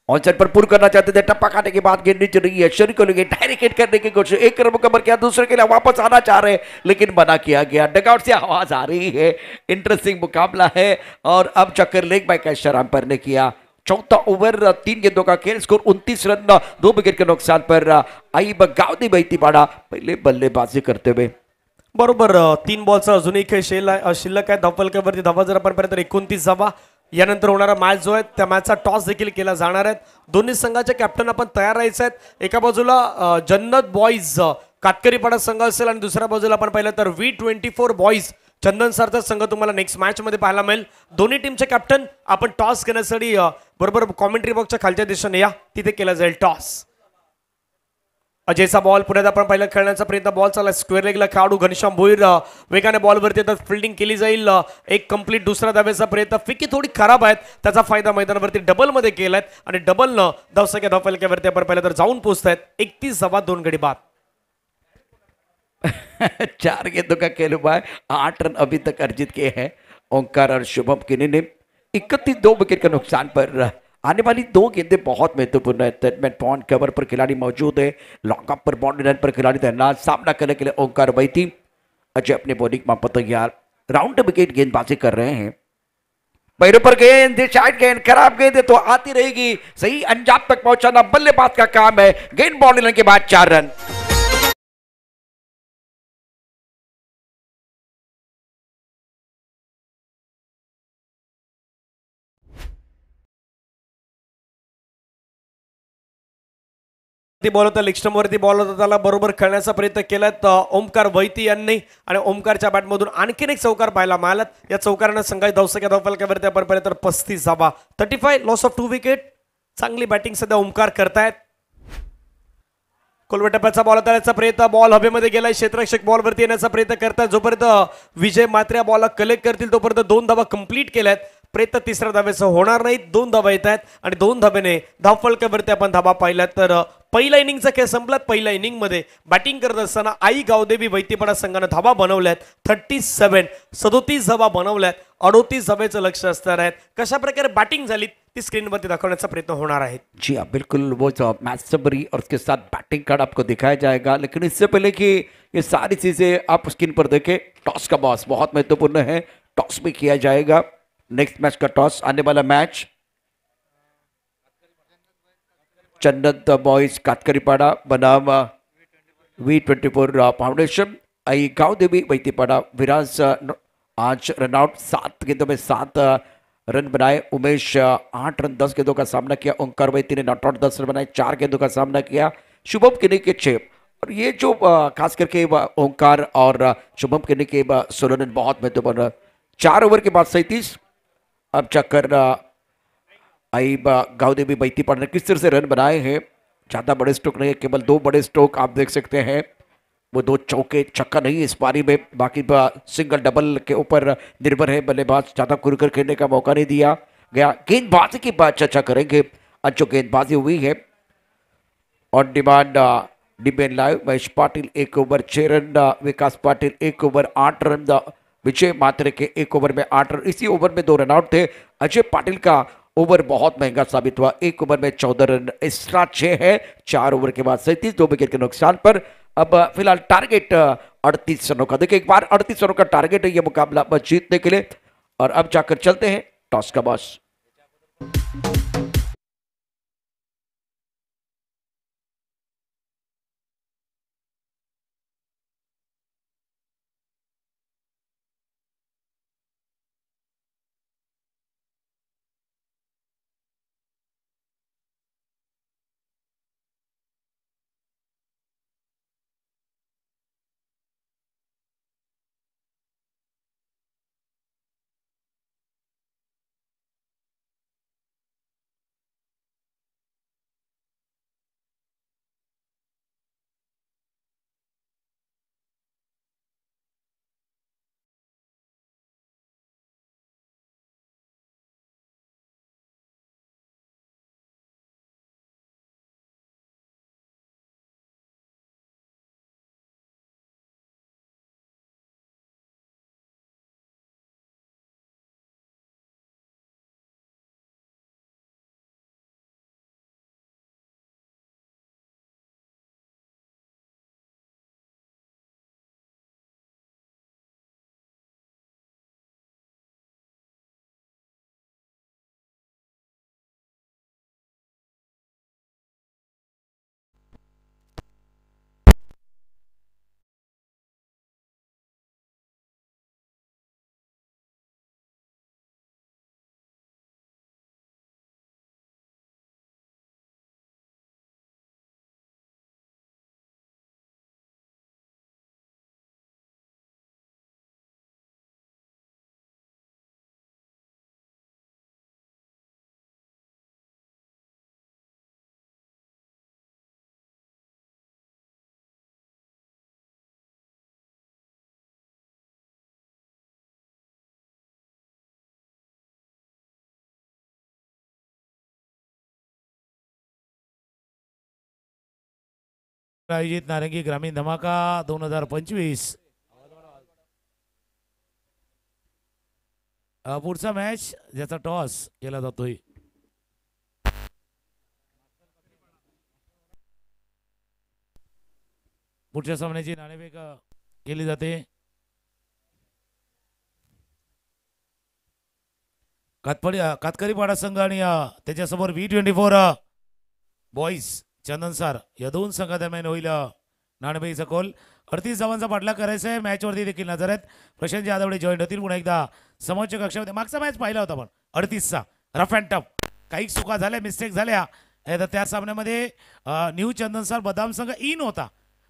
ऑन साइड पर पूर्ण करना चाहते थे. टप्पा खाने के बाद गेंद नीचे रही है. शरीर को लेके डायरेक्ट करने की कोशिश, 1 रन मुकम्मल किया. दूसरे के लिए वापस आना चाह रहे लेकिन मना किया गया. डगआउट से आवाज आ रही है. इंटरेस्टिंग मुकाबला है और अब चक्कर लेग बाय का इशारा अंपायर ने किया. चौथा ओवर 3 गेंदों का खेल, स्कोर 29 रन 2 विकेट के नुकसान पर आई गावदेवी वैतीपाड़ा पहले बल्लेबाजी करते हुए. बरोबर 3 बॉलचा अजूनही खेळ शिल्लक आहे. धावफलकावरती धावा जर आपण पाहिलं तर 29 धावा. यानंतर होणारा मॅच जो आहे त्या मॅचचा टॉस देखील केला जाणार आहे. दोन्ही संघाचे कॅप्टन आपण तयार राहायचे आहेत. एका बाजूला जन्नत बॉईज कातकरीपाडा संघ असेल आणि दुसऱ्या बाजूला आपण पाहिलं तर V24 बॉईज चंदन सरचा संघ तुम्हाला नेक्स्ट मॅच मध्ये पाहायला मिळेल. दोन्ही टीमचे कॅप्टन आपण टॉस घेण्यासाठी बरोबर कॉमेंट्री बॉक्सच्या खालच्या दिशेने या, तिथे केला जाईल टॉस. अजयचा बॉल पुण्यात आपण पहिला खेळण्याचा प्रयत्न, बॉल चालला स्क्वेअर लेगला, खेळाडू घनश्याम भोईर वेगाने बॉलवरती येतात, फिल्डिंग केली जाईल, एक कंप्लीट दुसरा धाब्याचा प्रयत्न, फिकी थोडी खराब आहेत, त्याचा फायदा मैदानावरती डबलमध्ये केलाय आणि डबलनं धावसंख्या धावफलक्यावरती आपण पहिला तर जाऊन पोहोचतायत 31 गडी बाद. 4 गेंदों का खेल हुआ है, 8 रन अभी तक अर्जित किए हैं ओंकार और शुभम किनी ने. 31 विकेट का नुकसान पर आने वाली 2 गेंदें बहुत महत्वपूर्ण है. सेटमेंट पॉइंट कवर पर खिलाड़ी मौजूद है, लॉकअप पर बाउंड्री लाइन पर खिलाड़ी तैनात, सामना करने के लिए ओंकार वैती. अजय अपने बॉलिंग मां पर तैयार, राउंड विकेट गेंदबाजी कर रहे हैं. पैरों पर गेंद, साइड गेंद, खराब गेंद तो आती रहेगी, सही अंजाम तक पहुंचाना बल्लेबाज का काम है. गेंद बाउंड्री लाइन के बाद 4 रन. बॉल होता, लेगस्टम्पवरती बॉल होता, त्याला बरोबर खेळण्याचा प्रयत्न केलात ओमकार वैती यांनी आणि ओमकारच्या बॅटमधून आणखीन एक चौकार पाहायला मिळाला. या चौकारानं संघाची धावसंख्या धावफलकावरती आपण पाहिलं तर 35 धावा, 35 लॉस ऑफ 2 विकेट. चांगली बॅटिंग सध्या ओमकार करतायत. कोलवटप्प्याचा बॉल त्याचा प्रयत्न, बॉल हवेमध्ये गेलाय, क्षेत्ररक्षक बॉलवरती येण्याचा प्रयत्न करतात. जोपर्यंत विजय मात्रे बॉलला कलेक्ट करतील तोपर्यंत 2 धावा कंप्लीट केल्यात. प्रयत्न तिसऱ्या धाब्याचं होणार नाही, 2 धावा येत आहेत आणि 2 धाब्याने धावफलकावरती आपण धावा पाहिल्यात. तर पहिल्या इनिंगचा खेळ संपलात. पहिल्या इनिंगमध्ये बॅटिंग करत असताना आई गावदेवी वैतीपाडा संघानं धावा बनवल्यात 37 धावा बनवल्यात. 38 धाब्याचं लक्ष असणार आहे. कशा प्रकारे बॅटिंग झाली ती स्क्रीनवरती दाखवण्याचा प्रयत्न होणार आहे. जी हाँ, बिल्कुल वो जो मैच समरी और उसके साथ बैटिंग कार्ड आपको दिखाया जाएगा. लेकिन इससे पहले कि ये सारी चीजें आप स्क्रीन पर देखें, टॉस का बॉस बहुत महत्वपूर्ण है. टॉस भी किया जाएगा. नेक्स्ट मैच का टॉस आने वाला मैच चन्नत बॉयज कातकरीपाड़ा बनाम V24 फाउंडेशन. आई गांव देवी वैतीपाड़ा विराज आज रनआउट, 7 गेंदों में 7 रन बनाए. उमेश 8 रन 10 गेंदों का सामना किया. ओंकार वैती ने नॉट आउट 10 रन बनाए, 4 गेंदों का सामना किया. शुभम किनी के 6. और ये जो खास करके ओंकार और शुभम किनी के 16 रन बहुत महत्वपूर्ण. 4 ओवर के बाद 37. अब चक्कर आई गावदेवी वैतीपाड़ा ने किस तरह से रन बनाए हैं. ज़्यादा बड़े स्ट्रोक नहीं है, केवल 2 बड़े स्ट्रोक आप देख सकते हैं. वो 2 चौके छक्का नहीं इस पारी में, बाकी सिंगल डबल के ऊपर निर्भर है बल्लेबाज. ज़्यादा खुलकर खेलने का मौका नहीं दिया गया. गेंदबाजी की बात चर्चा करेंगे. आज जो गेंदबाजी हुई है ऑन डिमांड डिबेन live, Mahesh Patil 1 over 6 run, Vikas Patil 1 over 8 run, Vijay Matre के 1 ओवर में 8 रन. इसी ओवर में 2 रन आउट थे. अजय पाटिल का ओवर बहुत महंगा साबित हुआ, 1 ओवर में 14 रन, एक्स्ट्रा 6 है. 4 ओवर के बाद 37, 2 विकेट के नुकसान पर. अब फिलहाल टारगेट 38 रनों का. देखिए, एक बार 38 रनों का टारगेट है ये मुकाबला जीतने के लिए. और अब जाकर चलते हैं टॉस का बॉस. आयोजित नारंगी ग्रामीण धमाका 2025 पुढचा मॅच ज्याचा टॉस केला जातोय पुढच्या सामन्याची नाणेफेक केली जाते कातकरी पाडा संघ आणि त्याच्यासमोर V24 बॉईज चंदनसार या दोन संघादरम्यान होईल नाणेफेकीचा कॉल 38 धावांचा पाठलाग करायचा आहे मॅचवरती देखील नजर आहेत प्रशांत जाधवडे जॉईंट होतील पुन्हा एकदा समोरच कक्षामध्ये मागचा मॅच पाहिला होता पण 38चा रफ अँड टफ काही चुका झाल्या मिस्टेक झाल्या त्या सामन्यामध्ये न्यू चंदनसार बदाम संघ इन होता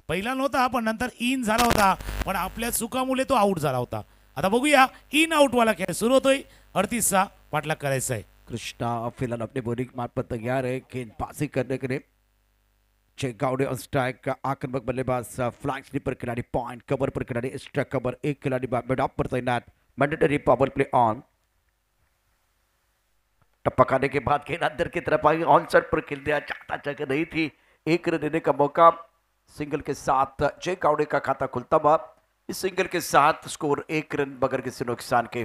पहिला नव्हता पण नंतर इन झाला होता पण आपल्या चुकामुळे तो आउट झाला होता आता बघूया इन आउट वाला खेळ सुरू होतोय 38चा पाठलाग करायचा आहे कृष्णा फिलहाल अपने बॉलिंग मार्ग पर तैयार है गेंदबाजी करने के लिए जय गावड़े ऑन स्ट्राइक आक्रमक बल्लेबाज फ्लैग स्लीपर खिलाड़ी पॉइंट कवर पर खिलाड़ी स्ट्राइक कवर एक खिलाड़ी मिड ऑफ पर तैनात मैंडेटरी पावर प्ले ऑन टप्पा खाने के बाद गेंद अंदर की तरफ आई ऑन साइड पर खेल दिया चाहता जगह नहीं थी एक रन देने का मौका सिंगल के साथ जय गावड़े का खाता खुलता हुआ इस सिंगल के साथ स्कोर 1 रन बगैर किसी नुकसान के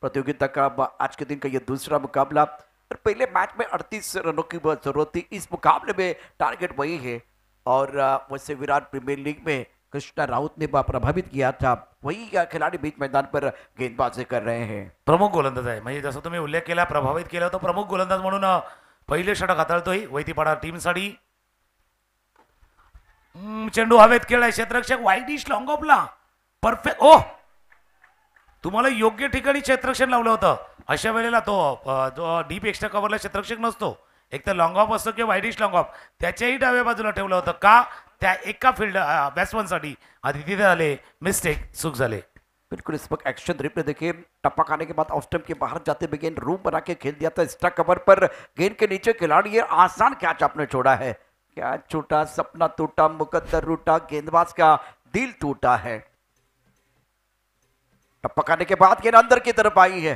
प्रतियोगिता का आज के दिन का यह दूसरा मुकाबला और पहले मैच में 38 रनों की बहुत जरूरत थी इस मुकाबले में टारगेट वही है और वैसे विराट प्रीमियर लीग में कृष्णा राउत ने प्रभावित किया था वही खिलाड़ी बीच मैदान पर गेंदबाजी कर रहे हैं प्रमुख गोलंदाज आहे म्हणजे जसं तुम्ही उल्लेख केला प्रभावित केला होता प्रमुख गोलंदाज म्हणून पहिले षटक हाताळतोय वैतीपाडा टीमसाठी चेंडू हवेत खेळाय क्षेत्ररक्षक वाईडिश लॉंग ऑफला परफेक्ट ओ तुम्हाला योग्य ठिकाणी क्षेत्ररक्षण लावलं होतं अशा वेळेला तो जो डीप एक्स्ट्रा कव्हरला क्षेत्ररक्षक नसतो एक तर लॉंग ऑफ असतो किंवा वाईडिश लॉंग ऑफ त्याच्याही डाव्या बाजूला ठेवलं होतं का त्या एका फील्ड बॅट्समनसाठी आधी तिथे झाले मिस्टेक चूक झाले बिल्कुल इस वक्त एक्शन रिप्ले देखिए टप्पा खाने के बाद ऑफ स्टंप के बाहर जाते हुए गेंद रूम बना के खेल दिया था एक्स्ट्रा कवर पर गेंद के नीचे खिलाड़ी ये आसान कैच आपने छोड़ा है क्या छूटा सपना टूटा मुकद्दर रूटा गेंदबाज का दिल टूटा है टप्पा खाने के बाद गेंद अंदर की तरफ आई है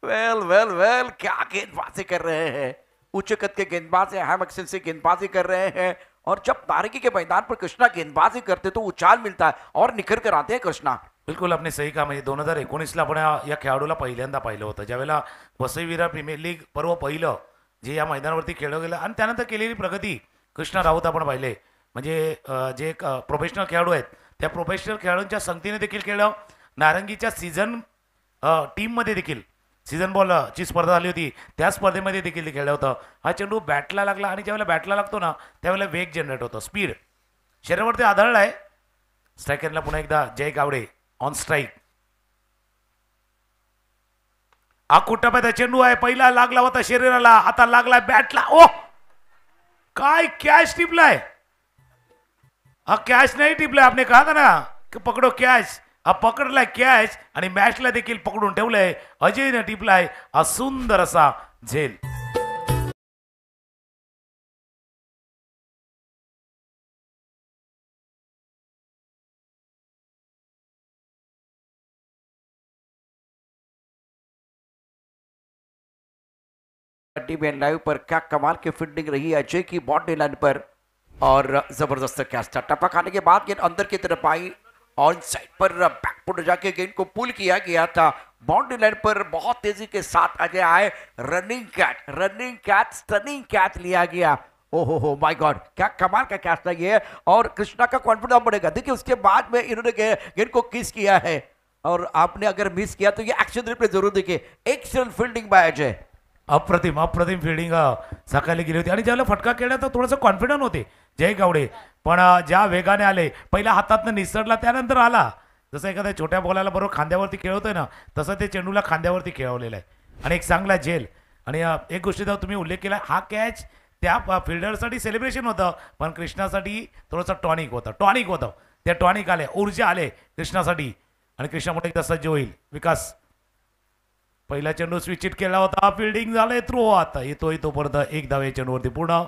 वेल वेल वेल क्या गेंदबाजी कर रहे हैं उच्च कद के गेंदबाज हैम एक्शन से गेंदबाजी कर रहे हैं और जब नारंगी के मैदान पर कृष्णा गेंदबाजी करते तो उछाल मिलता है और निखर कर आते हैं कृष्णा बिलकुल आपने सही कहा म्हणजे 2019ला आपण या खेळाडूला पहिल्यांदा पाहिलं होतं ज्यावेळेला वसई विरार प्रीमियर लीग पर्व पहिलं जे या मैदानावरती खेळलं गेलं आणि त्यानंतर केलेली प्रगती कृष्णा राऊत आपण पाहिले म्हणजे जे प्रोफेशनल खेळाडू आहेत त्या प्रोफेशनल खेळाडूंच्या संगतीने देखील खेळलं नारंगीच्या सीझन टीममध्ये देखील सीझन बॉलची स्पर्धा झाली होती त्या स्पर्धेमध्ये देखील खेळलं होतं हा चेंडू बॅटला लागला आणि ज्यावेळेला बॅटला लागतो ना त्यावेळेला वेग जनरेट होतो स्पीड शरीरावरती आदळला आहे स्ट्रायकरला पुन्हा एकदा जय गावडे ऑन स्ट्राईक टप्प्याचा चेंडू आहे पहिला लागला होता शरीराला आता लागलाय बॅटला ओ काय कॅच टिपलाय हा कॅच नाही टिपलाय आपने कहा था ना की पकडो कॅच हा पकडलाय कॅच आणि मॅचला देखील पकडून ठेवलंय अजयने टिपलाय हा सुंदर असा झेल टीवी लाइव पर क्या कमाल की फील्डिंग रही है अजय की बाउंड्री लाइन पर और जबरदस्त कैच था टप्पा खाने के बाद गेंद अंदर की तरफ आई ऑन साइड पर बैकफुट जाके गेंद को पुल किया गया था बाउंड्री लाइन पर बहुत तेजी के साथ अजय आए रनिंग कैच स्टनिंग कैच लिया गया ओहो माय गॉड क्या कमाल का कैच था ये और कृष्णा का कॉन्फिडेंस बढ़ेगा देखिए उसके बाद में इन्होंने गेंद को किस किया है और आपने अगर मिस किया तो ये एक्शन रिप्ले जरूर देखिए एक्सेलेंट फील्डिंग बाय अजय अप्रतिम फिल्डिंग सकाळी गेली होती आणि ज्यावेळेला फटका केला तर थोडंसं कॉन्फिडंट होते जय गावडे पण ज्या वेगाने आले पहिला हातातनं निसरला त्यानंतर आला जसं एखाद्या छोट्या बॉलाला बरोबर खांद्यावरती खेळवतोय ना तसं ते चेंडूला खांद्यावरती खेळवलेलं आहे आणि एक चांगला झेल आणि एक गोष्टीचा तुम्ही उल्लेख केला हा कॅच त्या फिल्डरसाठी सेलिब्रेशन होतं पण कृष्णासाठी थोडंसं टॉनिक होतं त्या टॉनिक आले ऊर्जा आले कृष्णासाठी आणि कृष्णा मोठे एकदा सज्ज होईल विकास पहिला चेंडू स्विच केला होता फिल्डिंग झालंय थ्रो आता येतोय तोपर्यंत एक धाव या चेंडूवरती पूर्ण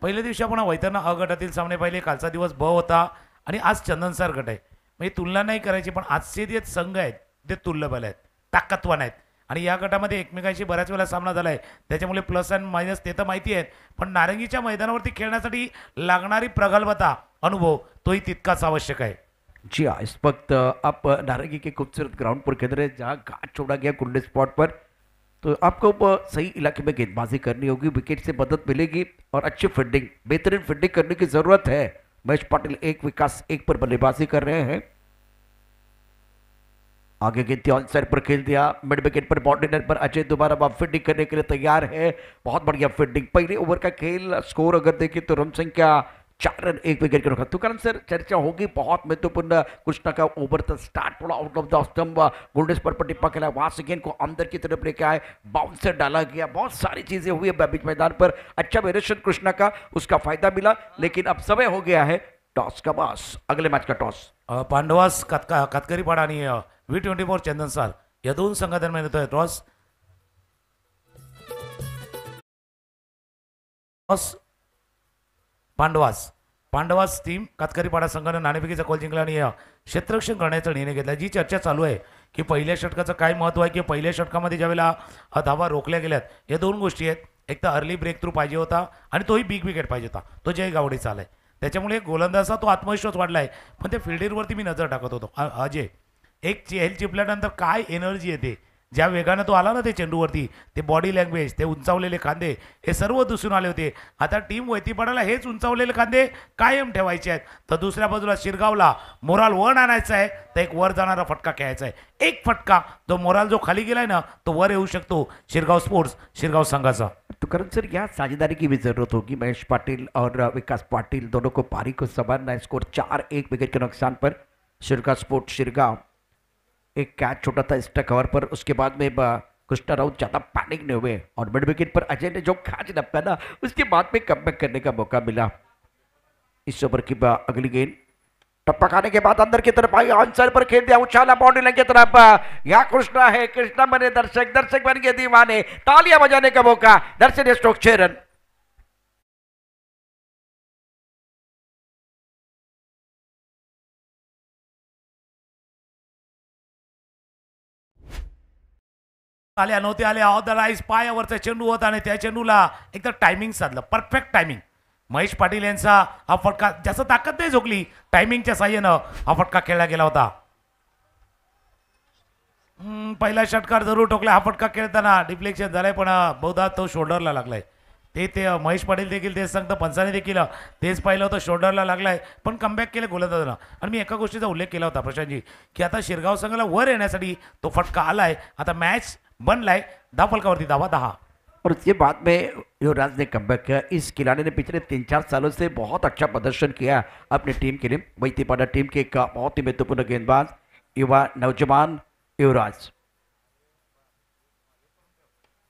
पहिल्या दिवशी आपण वैतरणा अ गटातील सामने पाहिले कालचा दिवस ब होता आणि आज चंदनसार गट आहे म्हणजे तुलना नाही करायची पण आजचे जे संघ आहेत ते तुल्यबल आहेत ताकदवान आहेत आणि या गटामध्ये एकमेकांशी बऱ्याच वेळा सामना झालाय, त्याच्यामुळे प्लस अँड मायनस ते तर माहिती आहेत, पण नारंगीच्या मैदानावरती खेळण्यासाठी लागणारी प्रगल्भता, अनुभव तोही तितकाच आवश्यक है। जी हाँ, इस वक्त आप नारंगी के खूबसूरत ग्राउंड पर खेल रहे हैं जहाँ घाट छोड़ा गया कुंडे स्पॉट पर। तो आपको सही इलाके में गेंदबाजी करनी होगी, विकेट से मदद मिलेगी और अच्छी फील्डिंग, बेहतरीन फील्डिंग करने की जरूरत है। महेश पाटिल एक विकास एक पर बल्लेबाजी कर रहे हैं। आगे गेंद ऑन साइड पर खेल दिया, मिड विकेट पर बाउंड्री लाइन पर अजय दोबारा अब फील्डिंग करने के लिए तैयार है। बहुत बढ़िया फील्डिंग। पहले ओवर का खेल स्कोर अगर देखें तो रन संख्या 4 रन 1 विकेट के रखा। तुकाराम सर, चर्चा होगी बहुत महत्वपूर्ण कृष्णा का ओवर था स्टार्ट, थोड़ा आउट ऑफ द स्टंप गोल्डन स्पर पर टिप्पा खेला, वहां से गेंद को अंदर की तरफ लेके आए, बाउंसर डाला गया, बहुत सारी चीजें हुई है बीच मैदान पर। अच्छा वेरिएशन कृष्णा का, उसका फायदा मिला, लेकिन अब समय हो गया है टॉस का। बॉस अगले मैच का टॉस पांडवास कातकरीपाडा आणि V24 चंदन साल या दोन संघादरम्यान येतोय टॉस। पांडवास टीम कातकरीपाडा संघाने नाणेफेकीचा कॉल जिंकला आणि क्षेत्ररक्षण करण्याचा निर्णय घेतला। जी चर्चा चालू आहे की पहिल्या षटकाचं काय महत्व आहे, की पहिल्या षटकामध्ये ज्यावेळेला धावा रोखल्या गेल्यात, या दोन गोष्टी आहेत। एक तर अर्ली ब्रेक थ्रू पाहिजे होता आणि तोही बिग विकेट पाहिजे होता, तो जय गावडेचा आलाय, त्याच्यामुळे गोलंदाजा तो आत्मविश्वास वाढलाय। पण ते फिल्डरवरती मी नजर टाकत होतो अजय, एक चेहल चिपल्यानंतर काय एनर्जी येते, ज्या वेगानं तो आला ना ते चेंडूवरती, ते बॉडी लँग्वेज, ते उंचावलेले खांदे, हे सर्व दिसून आले होते। आता टीम वैतीपाडाला हेच उंचावलेले खांदे कायम ठेवायचे आहेत। तर दुसऱ्या बाजूला शिरगावला मोराल वर आणायचा आहे, तर एक वर जाणारा फटका खेळायचा आहे। एक फटका तो मोराल जो खाली गेलाय ना, तो वर येऊ शकतो शिरगाव स्पोर्ट्स शिरगाव संघाचा। तुकाराम सर, यहाँ साझेदारी की भी जरूरत होगी। महेश पाटिल और विकास पाटिल दोनों को पारी को संभालना है। स्कोर 4-1 विकेट के नुकसान पर शिरगाव स्पोर्ट शिरगाव। एक कैच छोटा था एक्स्ट्रा कवर पर, उसके बाद में कृष्णा राउत ज्यादा पैनिक नहीं हुए और मिड विकेट पर अजय ने जो कैच लपका ना, उसके बाद में कमबैक करने का मौका मिला। इस ओवर की अगली गेंद टप्पा खाने के बाद अंदर की तरफ आई, ऑन साइड पर खेल दिया, उछाला बाउंड्री लाइन की तरफ। यहाँ कृष्णा है, कृष्णा बने दर्शक, दर्शक बन गए दीवाने, तालियां बजाने का मौका। दर्शन स्ट्रोक 6 रन। आल्या नव्हते आल्या, ऑफ द राईस पायावरचा चेंडू होता आणि त्या चेंडूला एकदम टायमिंग साधलं, परफेक्ट टायमिंग। महेश पाटील यांचा हा फटका जास्त ताकद नाही झोकली, टायमिंगच्या साह्यानं हा फटका खेळला गेला होता। पहिला षटकार जरूर ठोकला, हा फटका खेळताना डिफ्लेक्शन झालंय, पण बहुधा तो शोल्डरला लागलाय। ते महेश पाटील देखील तेच सांगतं, पंचाने देखील तेच पाहिलं होतं, शोल्डरला लागलाय, पण कमबॅक केलं गोलंदाजानं। आणि मी एका गोष्टीचा उल्लेख केला होता प्रशांतजी, की आता शिरगाव संघाला वर येण्यासाठी तो फटका आलाय। आता मॅच बनलाय, धावफलकावरती धावा 10। और उसके बाद में युवराज ने कमबैक किया। इस खिलाड़ी ने पिछले 3-4 सालों से बहुत अच्छा प्रदर्शन किया अपनी टीम के लिए। वैतीपाड़ा टीम के एक बहुत ही महत्वपूर्ण गेंदबाज, युवा नौजवान युवराज।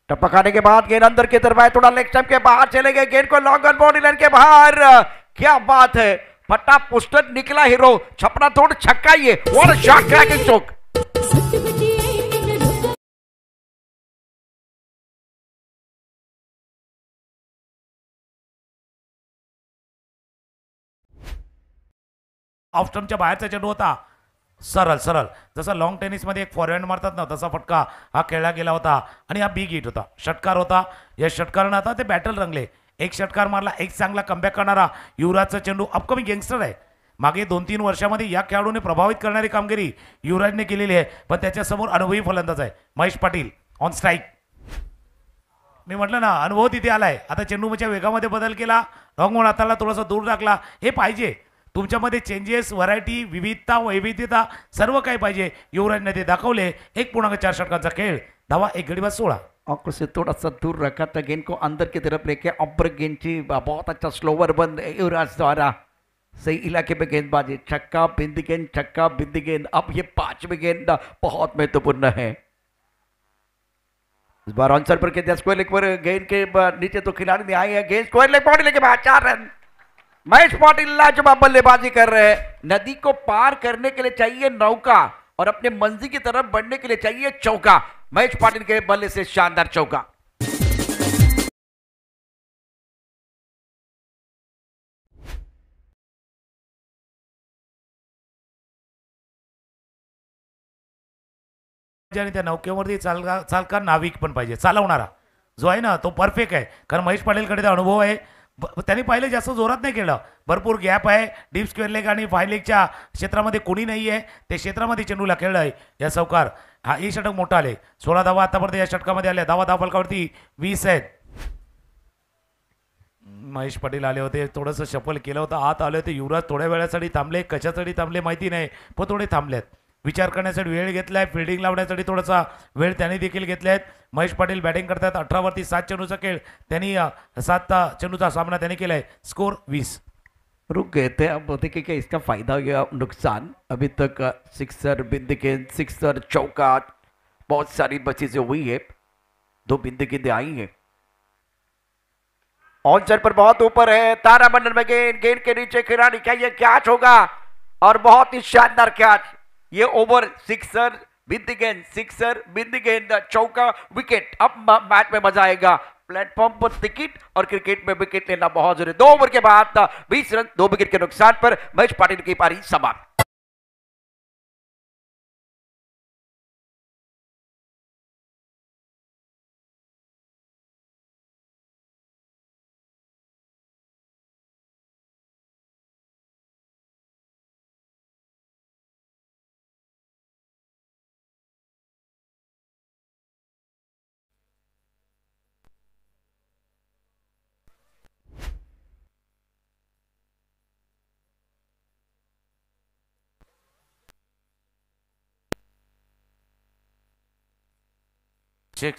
टप्पा खाने के बाद गेंद अंदर की तरफ आए, थोड़ा लेग स्टंप के बाहर चले गए, गेंद को लॉन्ग ऑन बाउंड्री लाइन के बाहर। क्या बात है, फटा पोस्टर निकला हीरो, छपरा तोड़ छक्का, ये what a shot, cracking stroke. Off स्टंपच्या बाहेरचा चेंडू होता, सरळ सरळ जसा लॉंग टेनिसमध्ये एक फॉरहँड मारतात ना, तसा फटका हा खेळला गेला होता आणि हा बिग हिट होता, षटकार होता। या षटकारानं आता ते बॅटल रंगले। एक षटकार मारला, एक चांगला कमबॅक करणारा युवराजचा चेंडू, अपकमिंग यंगस्टर आहे। मागे 2-3 वर्षामध्ये या खेळाडूने प्रभावित करणारी कामगिरी युवराजने केलेली आहे, पण त्याच्यासमोर अनुभवी फलंदाज आहे महेश पाटील ऑन स्ट्राईक। मी म्हटलं ना, अनुभव तिथे आलाय। आता चेंडूच्या वेगामध्ये बदल केला, रॉंग हाताला थोडासा दूर टाकला, हे पाहिजे तुमच्यामध्ये चेंजेस, व्हरायटी, विविधता, वैविध्यता सर्व काही पाहिजे। युवराजने ते दाखवले। 1.4 षटकांचा खेळ, धावा 1 गडी बाद 16। आंखों से थोड़ा सा दूर रखा था, गेंद को अंदर की तरफ लेके अपर गेंद की बहुत अच्छा स्लोवर बंद युवराज द्वारा। सही इलाके पे गेंदबाजी, छक्का बिंदी गेंद, छक्का बिंदी गेंद। अब ये 5वीं गेंद बहुत महत्वपूर्ण है। इस बार ऑन साइड पर गेंद स्क्वायर लेग पर, गेंद के नीचे तो खिलाड़ी नहीं आए हैं, गेंद स्क्वायर लेग बाउंड्री लेके बाहर, 4 रन। महेश पाटिल लाजवाब बल्लेबाजी कर रहे हैं। नदी को पार करने के लिए चाहिए नौका और अपने मंजिल की तरफ बढ़ने के लिए चाहिए चौका। महेश पाटिल के बल्ले से शानदार चौका। आणि त्या नौकेवरती चालकार नाविक पण पाहिजे, चालवणारा जो आहे ना तो परफेक्ट आहे. कारण महेश पाटीलकडे तो अनुभव आहे. त्यांनी पाहिलं जास्त जोरात नाही केलं, भरपूर गॅप आहे. डीप स्क्वेअर लेग आणि फाय लेगच्या क्षेत्रामध्ये कोणी नाही आहे, ते क्षेत्रामध्ये चेंडूला खेळलं आहे या चौकार. हा हे षटक मोठा आले. 16 धावा आतापर्यंत या षटकामध्ये आल्या. धावा फलकावरती 20 आहेत. महेश पाटील आले होते, थोडंसं शफल केलं होतं, आत आले होते. युवराज थोड्या वेळासाठी थांबले, कशासाठी थांबले माहिती नाही, पण थोडे थांबलेत. विचार करण्यासाठी वेळ घेतलाय, फिल्डिंग लावण्यासाठी थोडासा वेळ त्यांनी देखील घेतलाय. महेश पाटील बॅटिंग करतात. 18 वरती 7 चेंडूचा खेळ त्यांनी 7 चेंडूचा सामना त्यांनी केलाय. स्कोर 20. रुक गए थे, अब देखिए कि इसका फायदा या नुकसान. अभी तक सिक्सर, बिंद गेंद, सिक्सर, चौका, बहुत सारी चीजें हुई है. 2 बिंद गेंदें आई हैं. ऑन पर बहुत ऊपर है, तारामंडल में गेंद, गेंद के नीचे खिलाड़ी, क्या ये कैच होगा? और बहुत ही शानदार कैच. ये ओवर सिक्सर, बिंद गेंद, सिक्सर, बिंद गेंद, चौका, विकेट. अब मैच में मजा आएगा. प्लेटफॉर्म पर टिकट और क्रिकेट में विकेट लेना बहुत जरूरी. 2 ओवर के बाद 20 रन, 2 विकेट के नुकसान पर महेश पाटिल की पारी समाप्त. चेक.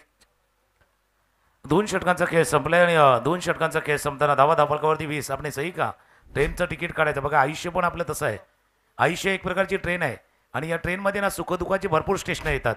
2 षटकांचा खेळ संपलाय आणि 2 षटकांचा खेळ संपताना धावा फलकावरती 20. आपण सही का ट्रेनचं तिकीट काढायचं बघा. आयुष्य पण आपलं तसं आहे. आयुष्य एक प्रकारची ट्रेन आहे आणि या ट्रेनमध्ये ना सुखदुःखाची भरपूर स्टेशनं येतात.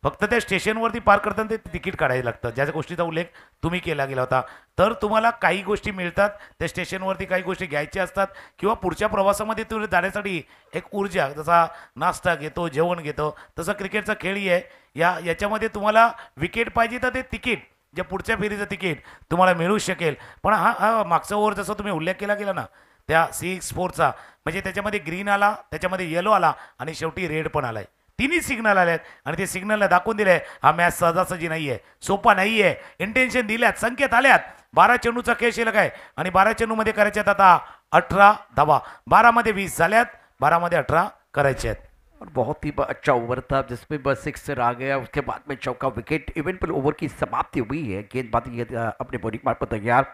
फक्त त्या स्टेशनवरती पार करताना ते तिकीट काढायला लागतं, ज्या गोष्टीचा उल्लेख तुम्ही केला गेला होता. तर तुम्हाला काही गोष्टी मिळतात त्या स्टेशनवरती, काही गोष्टी घ्यायच्या असतात किंवा पुढच्या प्रवासामध्ये तुम्ही जाण्यासाठी एक ऊर्जा, जसा नाश्ता घेतो, जेवण घेतो, तसं क्रिकेटचा खेळही आहे. याच्यामध्ये तुम्हाला विकेट पाहिजे तर ते तिकीट, जे पुढच्या फेरीचं तिकीट तुम्हाला मिळू शकेल. पण हा मागचा ओव्हर जसं तुम्ही उल्लेख केला गेला ना त्या 6-4चा, म्हणजे त्याच्यामध्ये ग्रीन आला, त्याच्यामध्ये येलो आला आणि शेवटी रेड पण आलाय. तिन्ही सिग्नल आलेत आणि ते सिग्नलला दाखवून दिले हा मॅच सहजासहजी नाही आहे, सोपा नाही आहे. इंटेन्शन दिल्यात, संकेत आल्यात. 12 चेंडूचा खेळ शिल्लक आहे आणि 12 चेंडूमध्ये करायच्यात आता 18 धावा. 12 मध्ये 20 झाल्यात, 12 मध्ये 18 करायचे आहेत. और बहुत ही अच्छा ओवर था जिसमें बस सिक्सर आ गया, उसके बाद में चौका, विकेट. इवेंट ओवर की समाप्ति हुई है. गेंदबाजी अपने बॉडी मार पर तैयार.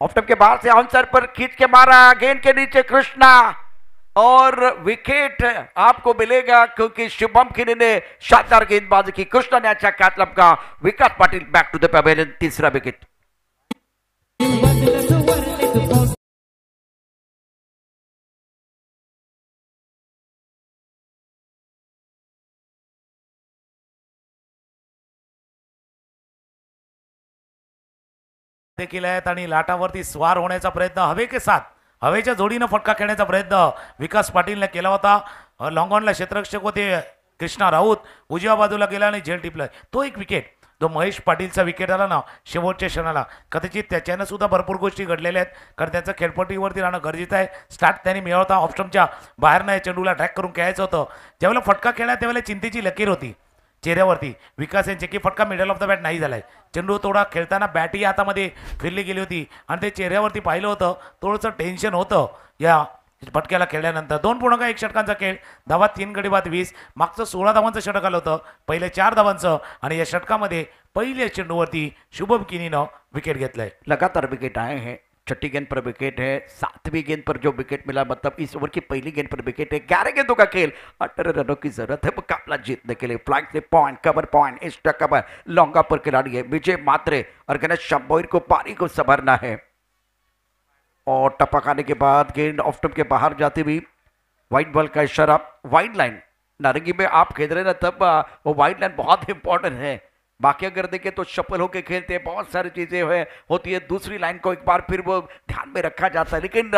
ऑफ स्टंप के बाहर से आंसर पर खींच के मारा, गेंद के नीचे कृष्णा और विकेट आपको मिलेगा क्योंकि शुभम खिनी ने शानदार गेंदबाजी की. कृष्णा ने अच्छा कैच लपका. Vikas Patil back to the pavilion. 3रा विकेट. देखील आहेत आणि लाटावरती स्वार होण्याचा प्रयत्न, हवे के साथ हवेच्या जोडीनं फटका खेळण्याचा प्रयत्न विकास पाटीलने केला होता. लॉंगॉनला क्षेत्ररक्षक होते कृष्णा राऊत, उजव्या बाजूला गेला आणि झेल टिपलाय. तो एक विकेट जो महेश पाटीलचा विकेट आला ना शेवटच्या क्षणाला, कदाचित त्याच्यानं सुद्धा भरपूर गोष्टी घडलेल्या आहेत. कारण त्याचं खेळपट्टीवरती राहणं गरजेचं आहे. स्टार्ट त्यांनी मिळवता ऑप्शनच्या बाहेरनं चेंडूला ट्रॅक करून खेळायचं होतं. ज्यावेळेला फटका खेळला त्यावेळेला चिंतेची लकीर होती चेहऱ्यावरती विकास यांचे की फटका मिडल ऑफ द बॅट नाही झालाय. चेंडू थोडा खेळताना बॅटही हातामध्ये फिरली गेली होती आणि ते चेहऱ्यावरती पाहिलं होतं. थोडंसं टेन्शन होतं या फटक्याला खेळल्यानंतर. 2.1 षटकांचा खेळ. धावा 3 गडी बाद 20. मागचं 16 धावांचं षटक आलं होतं, पहिले 4 धावांचं. आणि या षटकामध्ये पहिल्या चेंडूवरती शुभम किनीनं विकेट घेतलंय. लगातार विकेट आए हैं. 6ठी गेंद पर विकेट है, 7वीं गेंद पर जो विकेट मिला, मतलब इस ओवर की पहली गेंद पर विकेट है. 11 गेंदों का खेल, 18 रनों की जरूरत है मुकाबला जीतने के लिए. Flying slip point, cover point, extra cover. लॉन्गा पर खिलाड़ी है विजय मात्रे और गणेश शंभोईर को पारी को संभरना है. और टपक आने के बाद गेंद ऑफ स्टंप के बाहर जाती हुई. वाइड बॉल का इशारा. वाइड लाइन नारंगी में आप खेल रहे ना, तब वो वाइड लाइन बहुत इंपॉर्टेंट है. बाकी अगर देखें तो शफल होके खेलते हैं, बहुत सारी चीजें होती है. दूसरी लाइन को एक बार फिर वो ध्यान में रखा जाता है. लेकिन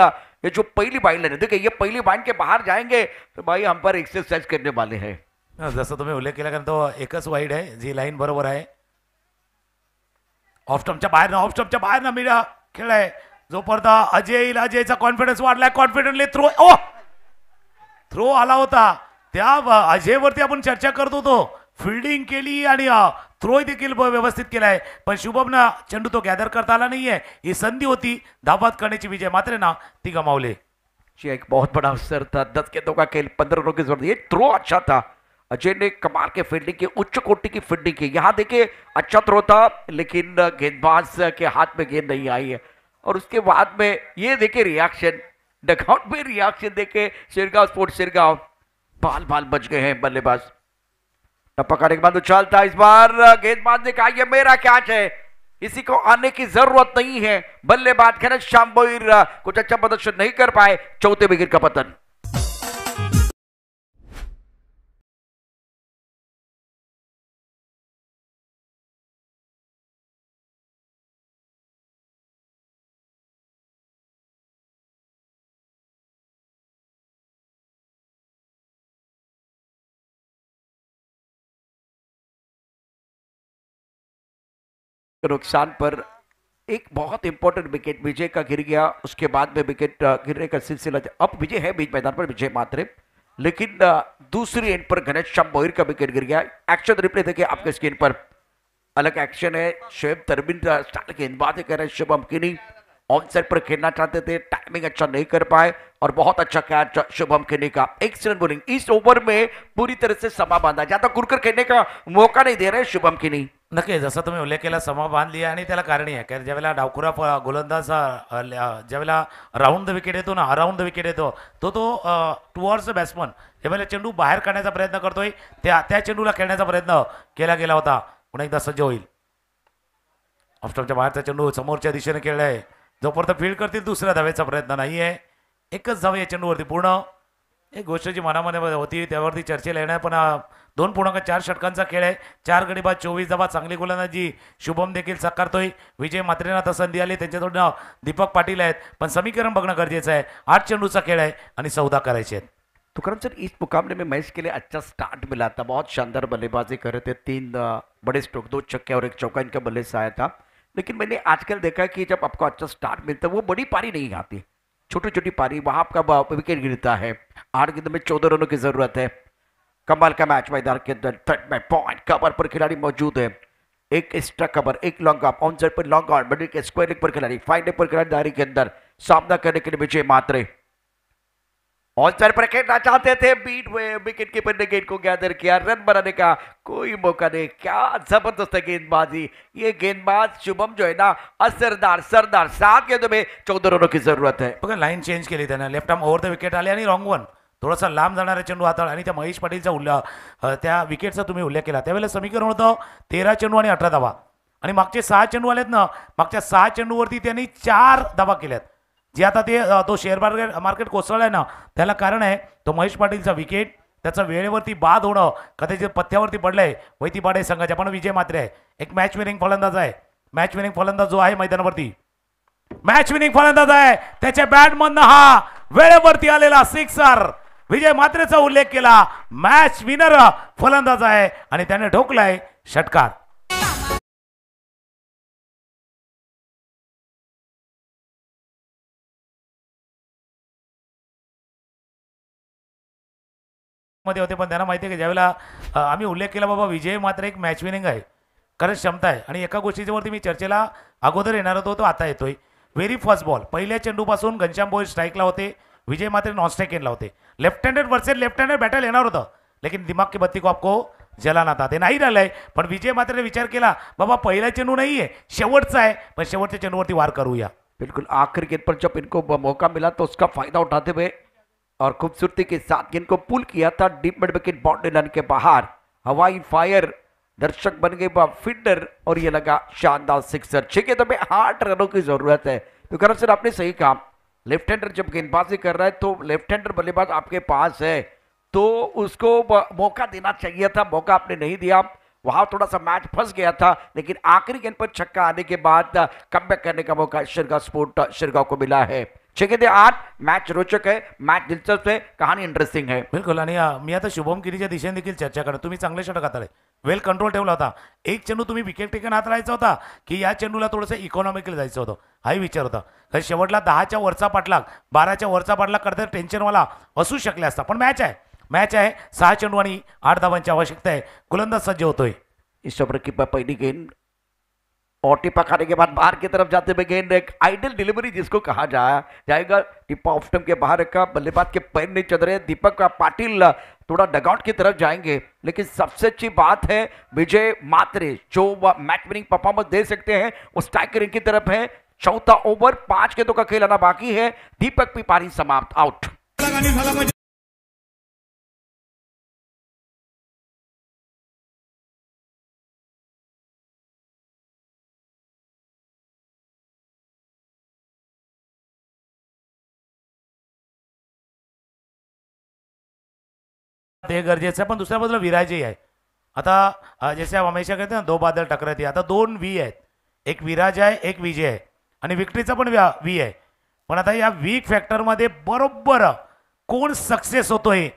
ये जो पहली वाइड लाइन है, देखिए ये पहली वाइड के बाहर जाएंगे तो भाई हम पर एक्सरसाइज करने वाले हैं. जसं तुम्ही उल्लेख केला कारण तो एकच वाईड आहे, जी लाईन बरोबर आहे. ऑफ स्टंपच्या बाहेर ना मिळा खेळ आहे. जोपर्यंत अजय येईल, अजयचा कॉन्फिडन्स वाढलाय. कॉन्फिडंटली थ्रो आला होता. त्या अजयवरती आपण चर्चा करत होतो फिल्डिंग केली आणि थ्रो देखील व्यवस्थित केलाय, पण शुभमना चेंडू तो गॅदर करता आला नाहीये. ही संधी होती धाबात करण्याची विजय मात्रे ना ती गमावले. जी एक बहुत बड़ा अवसर था, 10 गेंदों का खेल 15 रनों की जरूरत. ये थ्रो अच्छा था, अजय ने कमाल के फील्डिंग की, उच्च कोटि की फील्डिंग की. यहाँ देखिए अच्छा थ्रो था लेकिन गेंदबाज के हाथ में गेंद नहीं आई है. और उसके बाद में ये देखिए रिएक्शन, डगआउट में रिएक्शन देखे शिरगांव स्पोर्ट्स शिरगांव, बाल बाल बच गए हैं बल्लेबाज. टप्पा के बाद उछालता, इस बार गेंदबाज ने कहा ये मेरा कैच है, किसी को आने की जरूरत नहीं है. बल्लेबाज घनश्याम भोईर कुछ अच्छा प्रदर्शन नहीं कर पाए, चौथे विकेट का पतन. नुकसान पर एक बहुत इंपॉर्टेंट विकेट विजय का गिर गया. उसके बाद में विकेट गिरने का सिलसिला. अब विजय है बीच मैदान पर, विजय मात्रे, लेकिन दूसरी एंड पर घनश्याम भोईर का विकेट गिर गया. एक्शन रिप्ले देखिए आपके स्क्रीन पर, अलग एक्शन है. शोएब तरबिन स्टाइल गेंदबाजी कर रहे हैं. शुभम किनी ऑन साइड पर खेलना चाहते थे, टाइमिंग अच्छा नहीं कर पाए और बहुत अच्छा कैच शुभम किनी का. Excellent bowling. इस ओव्हर में पूरी तरह से समा बांधा, ज्यादा कुरकर खेलने का मौका नाही दे रहे शुभम किनी. नक्की जसं तुम्ही उल्लेख केला, समा बांधली आणि त्याला कारणी आहे कारण ज्यावेळेला डावखुरा गोलंदाज ज्यावेळेला राऊंड द विकेट येतो ना, अराउंड द विकेट येतो तो टुवर्ड्स द बॅट्समन, ज्यावेळेला चेंडू बाहेर काढण्याचा प्रयत्न करतोय त्या चेंडूला खेळण्याचा प्रयत्न केला गेला होता. पुन्हा एकदा सज्ज होईल. ऑफस्टॉपच्या बाहेरचा चेंडू समोरच्या दिशेने खेळलाय, जोपर्यंत फील्ड करतील दुसऱ्या धावेचा प्रयत्न नाहीये. एकच धाव या चेंडूवरती पूर्ण. एक गोष्ट जी मनामध्ये होती त्यावरती चर्चेला येणार, पण 2.4 षटकांचा खेळ आहे. 4 गडी बाद 24 धावा, चांगली गोलंदाजी शुभम देखील साकारतोय. विजय मात्रेंना आता संधी आली, त्यांच्याकडून दीपक पाटील आहेत, पण समीकरण बघणं गरजेचं आहे. 8 चेंडूचा खेळ आहे आणि 14 करायचे आहेत. तुकाराम सर, इस मुकाबले में मैच के लिए अच्छा स्टार्ट मिला था, बहुत शानदार बल्लेबाजी कर रहे थे. 3 बड़े स्ट्रोक, 2 छक्के और 1 चौका इनका बल्ले से आया था. लेकिन मैंने आजकल देखा कि जब आपको अच्छा स्टार्ट मिलता है वो बड़ी पारी नहीं आती, छोटी छोटी पारी, वहां आपका विकेट गिरता है. 8 गेंदों में 14 रनों की जरूरत है. कमाल का मैच मैदान के अंदर. थर्ड में पॉइंट कवर पर खिलाड़ी मौजूद है, एक एक्स्ट्रा कवर, एक लॉन्ग ऑफ, ऑन साइड पर लॉन्ग ऑन, मिडिल के स्क्वायर लेग पर खिलाड़ी, फाइन लेग पर खिलाड़ी दायरे के अंदर सामना करने के लिए विजय मात्रे. ऑन साइड पर खेलना चाहते थे, बीट हुए, विकेट कीपर ने गेंद को गैदर किया, रन बनाने का कोई मौका नहीं. क्या जबरदस्त है गेंदबाजी. ये गेंदबाज शुभम जो है ना, असरदार सरदार. 7 गेंदों में 14 रनों की जरूरत है. बघा लाईन चेंज केली त्यानं, left arm over the wicket आले आणि रॉंग वन, थोडासा लांब जाणारा चेंडू हाताळ. आणि त्या महेश पाटीलचा त्या विकेटचा तुम्ही उल्लेख केला, त्यावेळेला समीकरण होतं 13 चेंडू आणि 18 धावा. आणि मागचे 6 चेंडू आलेत ना, मागच्या 6 चेंडूवरती त्यांनी 4 धावा केल्यात. जे आता तो शेअर मार्केट कोसळलाय ना, त्याला कारण आहे तो महेश पाटीलचा विकेट, त्याचा वेळेवरती बाद होणं, कदाचित पथ्यावरती पडलंय. वैती पाडे संघाच्या पण विजय मात्रे आहे, एक मॅच विनिंग फलंदाज आहे. मॅच विनिंग फलंदाज जो आहे मैदानावरती, मॅच विनिंग फलंदाज आहे, त्याच्या बॅटमधनं हा वेळेवरती आलेला सिक्सर. विजय मात्रेचा उल्लेख केला, मॅच विनर फलंदाज आहे आणि त्याने ठोकलाय षटकार. मध्ये होते, पण त्यांना माहिती आहे की ज्यावेळेला आम्ही उल्लेख केला बाबा विजय मात्र एक मॅच विनिंग आहे, कारण क्षमता आहे. आणि एका गोष्टीच्यावरती मी चर्चेला अगोदर येणार होतो, तो आता येतोय. व्हेरी फर्स्ट बॉल, पहिल्या चेंडूपासून घनश्याम भोईर स्ट्राईकला होते, विजय मात्र नॉन स्ट्राईक एंडला होते. Left handed versus left handed battle येणार होतं, लेकिन दिमाग की बत्ती को आपको जलाना था, ते नाही झालंय. पण विजय मात्र विचार केला बाबा पहिला चेंडू नाही आहे, शेवटचा आहे, पण शेवटच्या चेंडूवरती वार करूया. बिल्कुल आखिरी गेंद पर जब इनको मौका मिला तो उसका फायदा उठाते हुए और खूबसूरती के साथ गेंद को पुल किया था deep mid wicket boundary line के बाहर. हवाई फायर, दर्शक बन गए फील्डर और ये लगा शानदार सिक्सर. 6 गेंदों में 8 रनों की जरूरत है. तो करण सर आपने सही कहा, लेफ्ट हैंडर जब गेंदबाजी कर रहा है तो लेफ्ट हैंडर बल्लेबाज आपके पास है तो उसको मौका देना चाहिए था, मौका आपने नहीं दिया. वहां थोड़ा सा मैच फंस गया था, लेकिन आखिरी गेंद पर छक्का आने के बाद कमबैक करने का मौका शिरगांव स्पोर्ट शिरगांव को मिला है. 6 गेंदे 8. मैच रोचक है, मैच दिलचस्प है, कहानी इंटरेस्टिंग है. बिलकुल. आणि मी आता शुभम गिरीच्या दिशेने देखील चर्चा करतो. तुम्ही चांगले षटक हाताळले, वेल कंट्रोल ठेवला होता. एक चेंडू तुम्ही विकेट टेकन हाताळायचा होता की या चेंडूला थोडंसं इकॉनॉमिकल जायचं होतं, हाही विचार होता. कारण शेवटला 10च्या वरचा पाठलाग, 12च्या वरचा पाठलाग करता टेन्शनवाला असू शकले असता, पण मॅच आहे मॅच आहे 6 चेंडू आणि 8 धावांची आवश्यकता आहे. गोलंदाज सज्ज होतोय. इस ओवर की पहली गेंद और टिप्पा खाने के बाद बाहर की तरफ जाते हुए गेंद एक आइडल डिलीवरी जिसको कहा जाएगा, टिप्पा ऑफ स्टंप के बाहर का, बल्लेबाज के पैर नहीं चल रहे। दीपक पाटिल थोड़ा डगआउट की तरफ जाएंगे, लेकिन सबसे अच्छी बात है विजय मात्रे जो मैच विनिंग परफॉर्मेंस दे सकते हैं वो स्ट्राइकर की तरफ है। चौथा ओवर 5 गेंदों का खेल आना बाकी है। दीपक की पारी समाप्त, आउट। ते गरजेचं आहे, पण दुसऱ्या बाजूला विराजही आहे. आता जसे हम हमेशा कहते हैं ना, 2 बादल टकराती. आता 2 वी आहेत, एक विराज आहे, एक विजय आहे आणि विक्ट्रीचा पण वी आहे. पण आता या वीक फॅक्टरमध्ये बरोबर कोण सक्सेस होतोय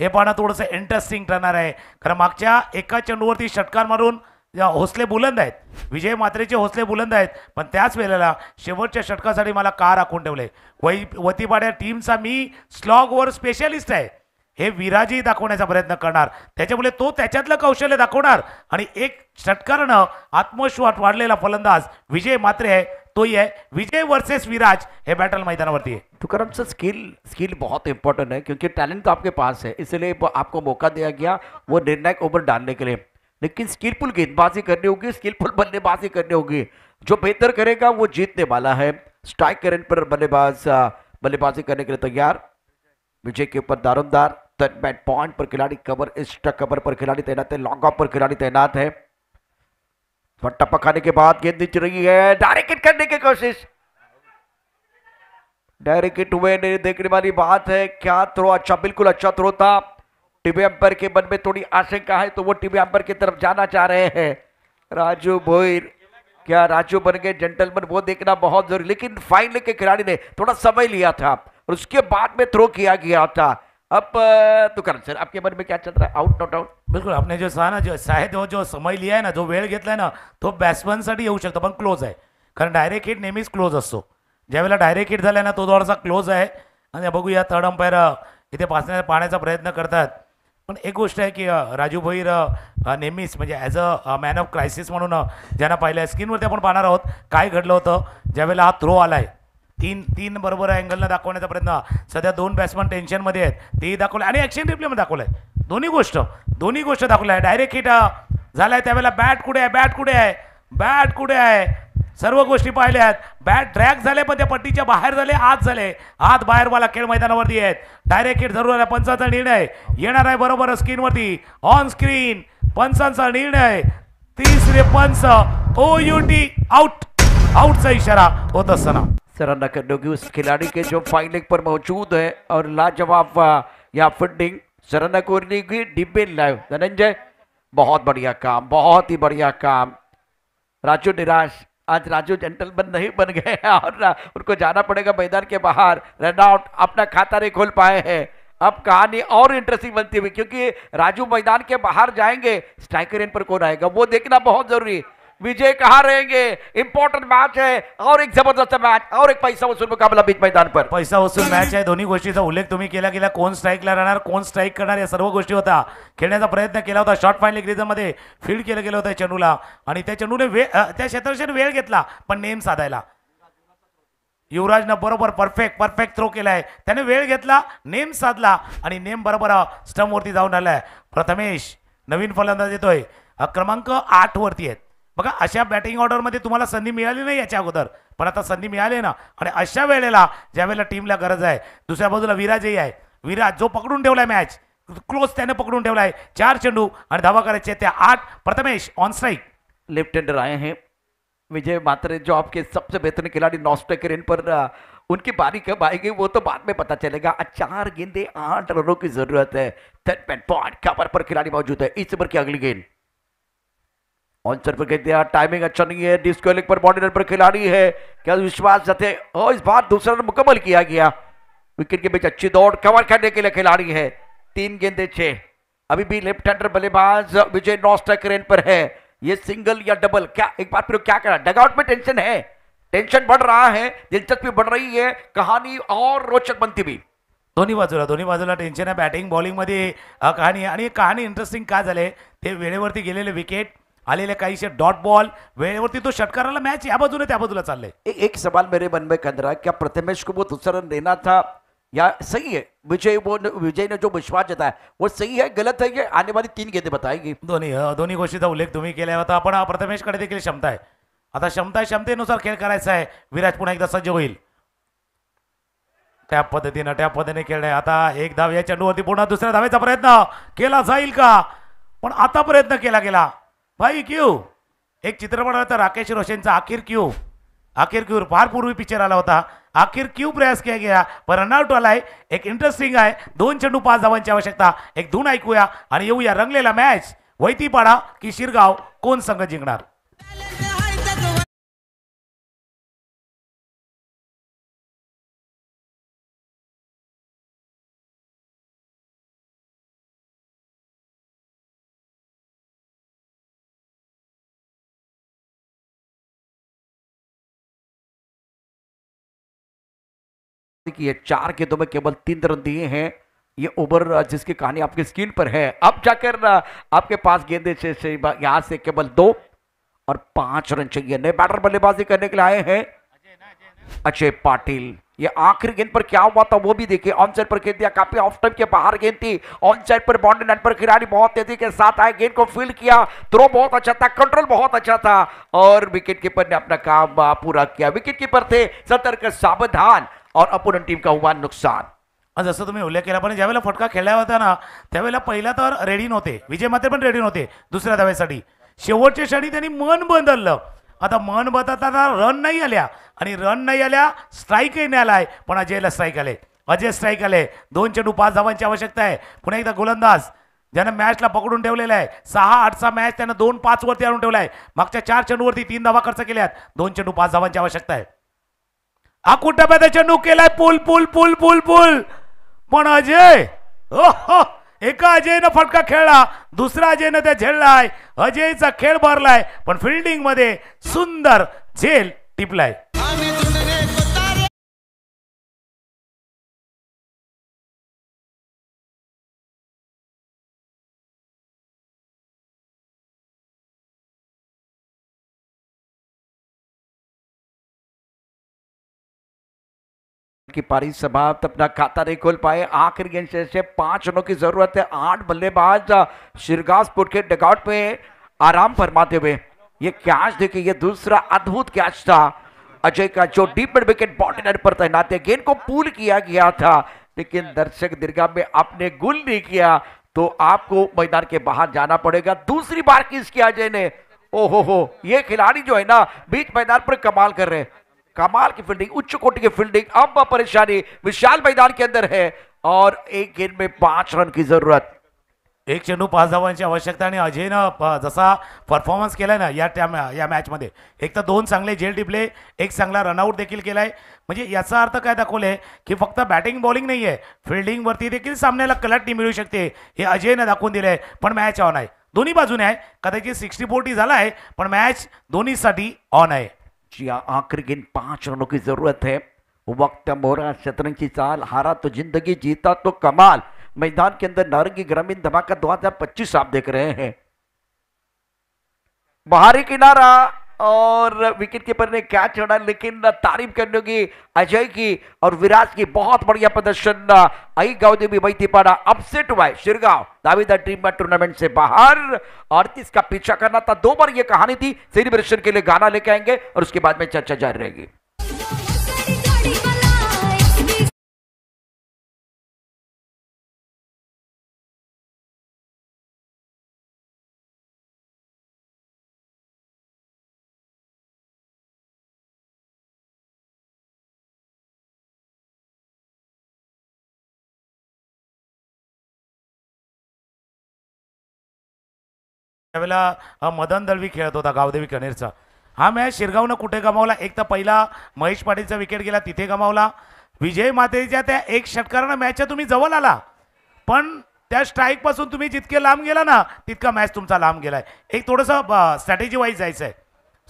हे पाहणं थोडंसं इंटरेस्टिंग ठरणार आहे. कारण मागच्या एका चेंडूवरती षटकार मारून हौसले बुलंद आहेत, विजय मात्रेचे हौसले बुलंद आहेत, पण त्याच वेळेला शेवटच्या षटकासाठी मला का राखून ठेवले. वतीपाड्या टीमचा मी स्लॉगवर स्पेशलिस्ट आहे हे विराजही दाखवण्याचा प्रयत्न करणार. त्याच्यामुळे तो त्याच्यातलं कौशल्य दाखवणार आणि एक षटकारानं आत्मविश्वास वाढलेला फलंदाज विजय मात्रे आहे, तोही आहे. विजय वर्सेस विराज हे बॅटल मैदानावरती आहे. तुकाराम सर, स्किल बहुत इंपॉर्टेंट है क्योंकि टैलेंट तो आपके पास है, इसलिए आपको मौका दिया गया वो निर्णायक ओवर डालने के लिए, लेकिन स्किलफुल गेंदबाजी करनी होगी, स्किलफुल बल्लेबाजी करनी होगी. जो बेहतर करेगा वो जीतने वाला है. स्ट्राइक करने पर बल्लेबाजी करने के लिए तैयार. विजय के ऊपर दारोमदार. थर्ड बैट पॉइंट पर खिलाड़ी, कवर एक्स्ट्रा कवर पर खिलाड़ी तैनात है, लॉन्ग ऑफ पर खिलाड़ी तैनात है. फट्टा पकाने के बाद गेंद नीचे रही है, डायरेक्ट हिट करने की कोशिश, डायरेक्ट हिट हुए नहीं. देखने वाली बात है क्या थ्रो, अच्छा, बिल्कुल अच्छा थ्रो था. टीवी अंपायर के मन में थोड़ी आशंका है तो वो टीवी अंपायर की तरफ जाना चाह रहे हैं. राजू भोईर, क्या राजू बन गए जेंटलमैन वो देखना बहुत जरूरी, लेकिन फाइनल के खिलाड़ी ने थोड़ा समय लिया था और उसके बाद में थ्रो किया गया था. अब तुकाराम सर, आपके मन में क्या चल रहा है? Out not out? बिलकुल, आपने जो सांगा ना, जो समय लिया आहे ना, जो वेळ घेतलाय ना, तो बॅट्समनसाठी येऊ शकतो, पण क्लोज आहे. कारण डायरेक्ट हिट नेहमीच क्लोज असतो. ज्यावेळेला डायरेक्ट हिट झालाय ना, तो थोडासा क्लोज आहे. आणि बघूया थर्ड अंपायर इथे पाहण्याचा प्रयत्न करतात. पण एक गोष्ट आहे की राजू भोईर नेहमीच म्हणजे as a man of crisis म्हणून ज्यांना पाहिलं आहे, स्क्रीनवरती आपण पाहणार आहोत काय घडलं होतं ज्यावेळेला हा थ्रो आलाय. तीन बरोबर अँगलनं दाखवण्याचा प्रयत्न. सध्या 2 बॅट्समन टेन्शनमध्ये आहेत, तेही दाखवलं आणि ॲक्शन रिप्लेमध्ये दाखवलं आहे. दोन्ही गोष्ट दाखवलं आहे. डायरेक्ट हिट झालाय त्यावेळेला बॅट कुठे आहे, सर्व गोष्टी पाहिल्या आहेत. बॅट ड्रॅग झाले, पण त्या पट्टीच्या बाहेर झाले, आत बाहेर वाला खेळ मैदानावरती आहेत. डायरेक्ट हिट जरूर आहे. पंचांचा निर्णय येणार आहे बरोबर स्क्रीनवरती, ऑन स्क्रीन पंचांचा निर्णय. तिसरे पंच OUT आउटचा इशारा होत असताना सराहना करने होगी उस खिलाड़ी के जो फाइन लेग पर मौजूद है और लाजवाब या फील्डिंग सराहना करने की. डिब्बे लाइव धनंजय, बहुत बढ़िया काम, बहुत ही बढ़िया काम. राजू निराश, आज राजू जेंटलमैन नहीं बन गए और उनको जाना पड़ेगा मैदान के बाहर. रन आउट, अपना खाता नहीं खोल पाए हैं. अब कहानी और इंटरेस्टिंग बनती हुई क्योंकि राजू मैदान के बाहर जाएंगे, स्ट्राइकर एंड पर कौन आएगा वो देखना बहुत जरूरी. विजय कहाँ रहेंगे, इंपॉर्टेंट मैच है और एक जबरदस्त मैच और एक पैसा वसूल मुकाबला बीच मैदान पर. पैसा वसूल मॅच आहे. दोन्ही गोष्टीचा उल्लेख तुम्ही केला. कोण स्ट्राईकला राहणार, कोण स्ट्राईक करणार, या सर्व गोष्टी होता. खेळण्याचा प्रयत्न केला होता. शॉर्ट फाईन मध्ये फील्ड केलं गेलं होतं चेंडूला आणि त्या चेंडूने त्या क्षेत्ररक्षण वेळ घेतला पण नेम साधायला. युवराजनं बरोबर परफेक्ट थ्रो केलाय. त्याने वेळ घेतला, नेम साधला आणि नेम बरोबर स्टंपवरती जाऊन आलाय. प्रथमेश नवीन फलंदाज येतोय, क्रमांक 8 वरती आहेत. बघा, अशा बॅटिंग ऑर्डरमध्ये तुम्हाला संधी मिळाली नाही याच्या अगोदर, पण आता संधी मिळाली ना. आणि अशा वेळेला ज्यावेळेला टीमला गरज आहे, दुसऱ्या बाजूला विराजही आहे. विराज जो पकडून ठेवलाय मॅच क्लोज, त्याने पकडून ठेवलाय. 4 चेंडू आणि धावा करायचे त्या 8. Prathamesh on strike. Left hander आए हैं विजय मात्रे, जो आपके सबसे बेहतरीन खिलाड़ी. नॉस्ट्राइकर इन पर उनकी बारी कब आएगी वो तो बाद में पता चलेगा. 4 गेंदे 8 रनों की जरूरत है. थर्ड बैट पॉइंट कवर पर खिलाड़ी मौजूद है. इस ओवर की अगली गेंद ऑन सर पर दिया, टाइमिंग अच्छा नहीं है. डिस्को लेग पर बॉडी रन पर खिलाड़ी है, क्या विश्वास जते और इस बार दूसरा रन मुकम्मल किया गया. विकेट के बीच अच्छी दौड़, कवर करने के लिए खिलाड़ी है. 3 गेंदे 6. अभी भी लेफ्ट हैंडर बल्लेबाज विजय नॉस्ट्राइकर पर है. ये सिंगल या डबल, क्या एक बार फिर क्या करा. डगआउट में टेंशन है, टेंशन बढ़ रहा है, दिलचस्पी बढ़ रही है, कहानी और रोचक बनती हुई. दोन्ही बाजूला टेन्शन आहे बॅटिंग बॉलिंगमध्ये कहाणी आणि कहाणी इंटरेस्टिंग काय झाले ते वेळेवरती गेलेले विकेट आलेले काहीशे डॉट बॉल वेळेवरती तो षटकाराला मॅच या बाजूने त्या बाजूला चाललंय. एक सवाल मेरे मन में कर रहा है, क्या प्रथमेश को वो दूसरा रन देना था या सही है? विजय ने जो विश्वास जताया वो सही है गलत है, ये आने वाली 3 गेंदें बताएगी. दोन्ही गोष्टीचा उल्लेख तुम्ही केला होता. आपण प्रथमेशकडे देखील क्षमता आहे. आता क्षमतेनुसार खेळ करायचा आहे. विराज पुन्हा एकदा सज्ज होईल. त्या पद्धतीने खेळणे. आता एक धाव या चेंडूवरती पुन्हा दुसऱ्या धावेचा प्रयत्न केला जाईल का? पण आता प्रयत्न केला गेला. भाई क्यू एक चित्रपट होता राकेश रोशनचा आखिर क्यू फार पूर्वी पिक्चर आला होता. आखिर क्यू प्रयास किया गया पर रनआउट आलाय. एक इंटरेस्टिंग आहे. 2 चेंडू 5 धावांची आवश्यकता. एक धून ऐकूया आणि येऊया रंगलेला मॅच. वैतीपाडा की शिरगाव कोण संघ जिंकणार? देखिए 4 गेंदों में केवल 3 रन दिए हैं. ये ओवर जिसकी कहानी आपके स्क्रीन पर है. अब जाकर आपके पास गेंदे से यहां से केवल 2 और 5 रन चाहिए. नए बैटर बल्लेबाजी करने के लिए आए हैं अजय पाटिल. ये आखिरी गेंद पर क्या हुआ था वो भी देखिए. ऑन साइड पर खेल दिया, काफी ऑफ टाइम के बाहर गेंद थी. ऑन साइड पर बाउंड्री लाइन पर खिलाड़ी बहुत तेजी के साथ आए, गेंद को फील्ड किया. थ्रो बहुत अच्छा था, कंट्रोल बहुत अच्छा था और विकेट कीपर ने अपना काम पूरा किया. विकेट कीपर थे सतर्क सावधान और अपोनेंट टीम का हुआ नुकसान. जसं तुम्ही उल्लेख केला पण ज्यावेळेला फटका खेळला होता ना त्यावेळेला पहिला तर रेडी नव्हते. विजय माते पण रेडी नव्हते दुसऱ्या धावेसाठी. शेवटच्या क्षणी त्यांनी मन बदललं. आता मन बदलताना रन नाही आल्या आणि रन नाही आल्या स्ट्राईकही नाही आलाय पण अजयला स्ट्राईक आले. अजय स्ट्राईक आले. 2 चेंडू 5 धावांची आवश्यकता आहे. पुन्हा एकदा गोलंदाज ज्यानं मॅचला पकडून ठेवलेला आहे. 6-8चा मॅच त्यानं 2-5 वरती आणून ठेवलाय. मागच्या 4 चेंडूवरती 3 धावा खर्च केल्यात. 2 चेंडू 5 धावांची आवश्यकता आहे. आकुटब्याचा चेंडू केलाय पुल पुल पुल पुल पुल पण अजय एका अजयनं फटका खेळला दुसरा अजयनं त्या झेललाय. अजयचा खेळ भरलाय पण फिल्डिंग मध्ये सुंदर झेल टिपलाय. की पारी समाप्त, अपना खाता नहीं खोल पाए. आखिरी गेंद से 5 रनों की जरूरत है. 8 बल्लेबाज शिरगाव स्पोर्ट के डगआउट में आराम फरमाते हुए. ये कैच देखिए, ये दूसरा अद्भुत कैच था अजय का जो deep mid wicket body line पर तैनात है. गेंद को पुल किया गया था लेकिन दर्शक दीर्घा में आपने गुल नहीं किया तो आपको मैदान के बाहर जाना पड़ेगा. दूसरी बार किस किया अजय ने. ओहो ये खिलाड़ी जो है ना बीच मैदान पर कमाल कर रहे हैं. कमाल की फील्डिंग, उच्च कोटि की फील्डिंग. अब परेशानी विशाल मैदान के अंदर है और एक गेंद में 5 रन की जरूरत. 1 चेंडू 5 धावांची आवश्यकता आणि अजयनं जसा परफॉर्मन्स केलाय ना या मॅचमध्ये एक तर 2 चांगले झेल टिपले, एक चांगला रनआउट देखील केलाय. म्हणजे याचा अर्थ काय दाखवले की फक्त बॅटिंग बॉलिंग नाही आहे, फिल्डिंग वरती देखील सामन्याला कलाटणी मिळू शकते हे अजयनं दाखवून दिलंय. पण मॅच ऑन आहे, दोन्ही बाजूने आहे. कदाचित 60-40 झाला आहे पण मॅच दोन्हीसाठी ऑन आहे. आखिरी गेंद 5 रनों की जरूरत है. वक्त मोहरा शतरंज की चाल, हारा तो जिंदगी जीता तो कमाल. मैदान के अंदर नारंगी ग्रामीण धमाका 2025 आप देख रहे हैं. बाहरी किनारा और विकेट कीपर ने कैच छोड़ा लेकिन तारीफ करने की अजय की और विराज की बहुत बढ़िया प्रदर्शन. आई गावदेवी वैतीपाड़ा अपसेट हुआ है. शिरगांव दावेदार टीम टूर्नामेंट से बाहर. 38 का पीछा करना था. 2 बार ये कहानी थी. सेलिब्रेशन के लिए गाना लेके आएंगे और उसके बाद में चर्चा जारी रहेगी. त्यावेळेला मदन दळवी खेळत होता गावदेवी कनेरचा. हा मॅच शिरगावनं कुठे गमावला. एक तर पहिला महेश पाटीलचा विकेट गेला तिथे गमावला. विजय मातेच्या त्या 1 षटकारानं मॅचच्या तुम्ही जवळ आला पण त्या स्ट्राईक पासून तुम्ही जितके लांब गेला ना तितका मॅच तुमचा लांब गेलाय. एक थोडंसं स्ट्रॅटेजी वाईज जायचं आहे.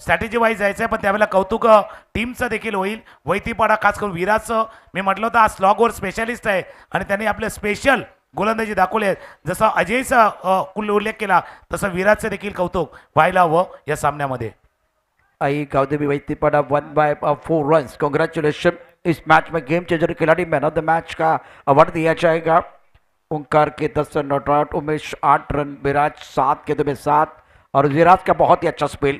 स्ट्रॅटेजी वाईज जायचं आहे, पण त्यावेळेला कौतुक टीमचं देखील होईल. वैतीपाडा खास करून विराजचं मी म्हटलं होतं, हा स्लॉगवर स्पेशालिस्ट आहे आणि त्यांनी आपले स्पेशल गोलंदाजी दाखवली आहे. जसं अजयचा उल्लेख केला तसं विराजचं देखील कौतुक व्हायला हवं या सामन्यामध्ये. आई गावदेवी वैतीपाड़ा 1/4 रन्स. कांग्रेचुलेशन. इस मैच में गेम चेंजर खिलाड़ी मैन ऑफ द मैच का अवार्ड दिया जाएगा. ओंकार के 10 run not out, Umesh 8 run, Viraj 7 के में 7 और विराज का बहुत ही अच्छा स्पेल.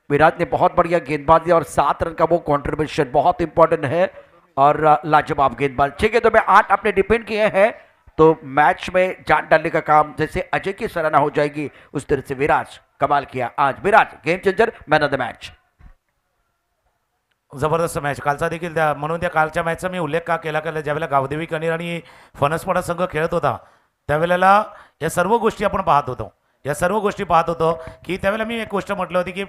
विराज ने बहुत बढ़िया गेंदबाजी और 7 रन का वो कंट्रीब्यूशन बहुत इंपॉर्टेंट है और लाजवाब गेंदबाज. 6 गेंदों में 8 आपने डिफेंड किए हैं, तो मैच में जान डालने का काम जैसे अजय की सराहना हो जाएगी उस तरह से विराज कमाल किया आज. Viraj game changer man of the match. जबरदस्त मॅच कालचा देखील म्हणून त्या कालच्या मॅचचा मी उल्लेख का केला की ज्यावेळेला गावदेवी कणेर आणि फणसपाडा संघ खेळत होता त्यावेळेला या सर्व गोष्टी आपण पाहत होतो. या सर्व गोष्टी पाहत होतो की त्यावेळेला मी एक गोष्ट म्हटलं होती की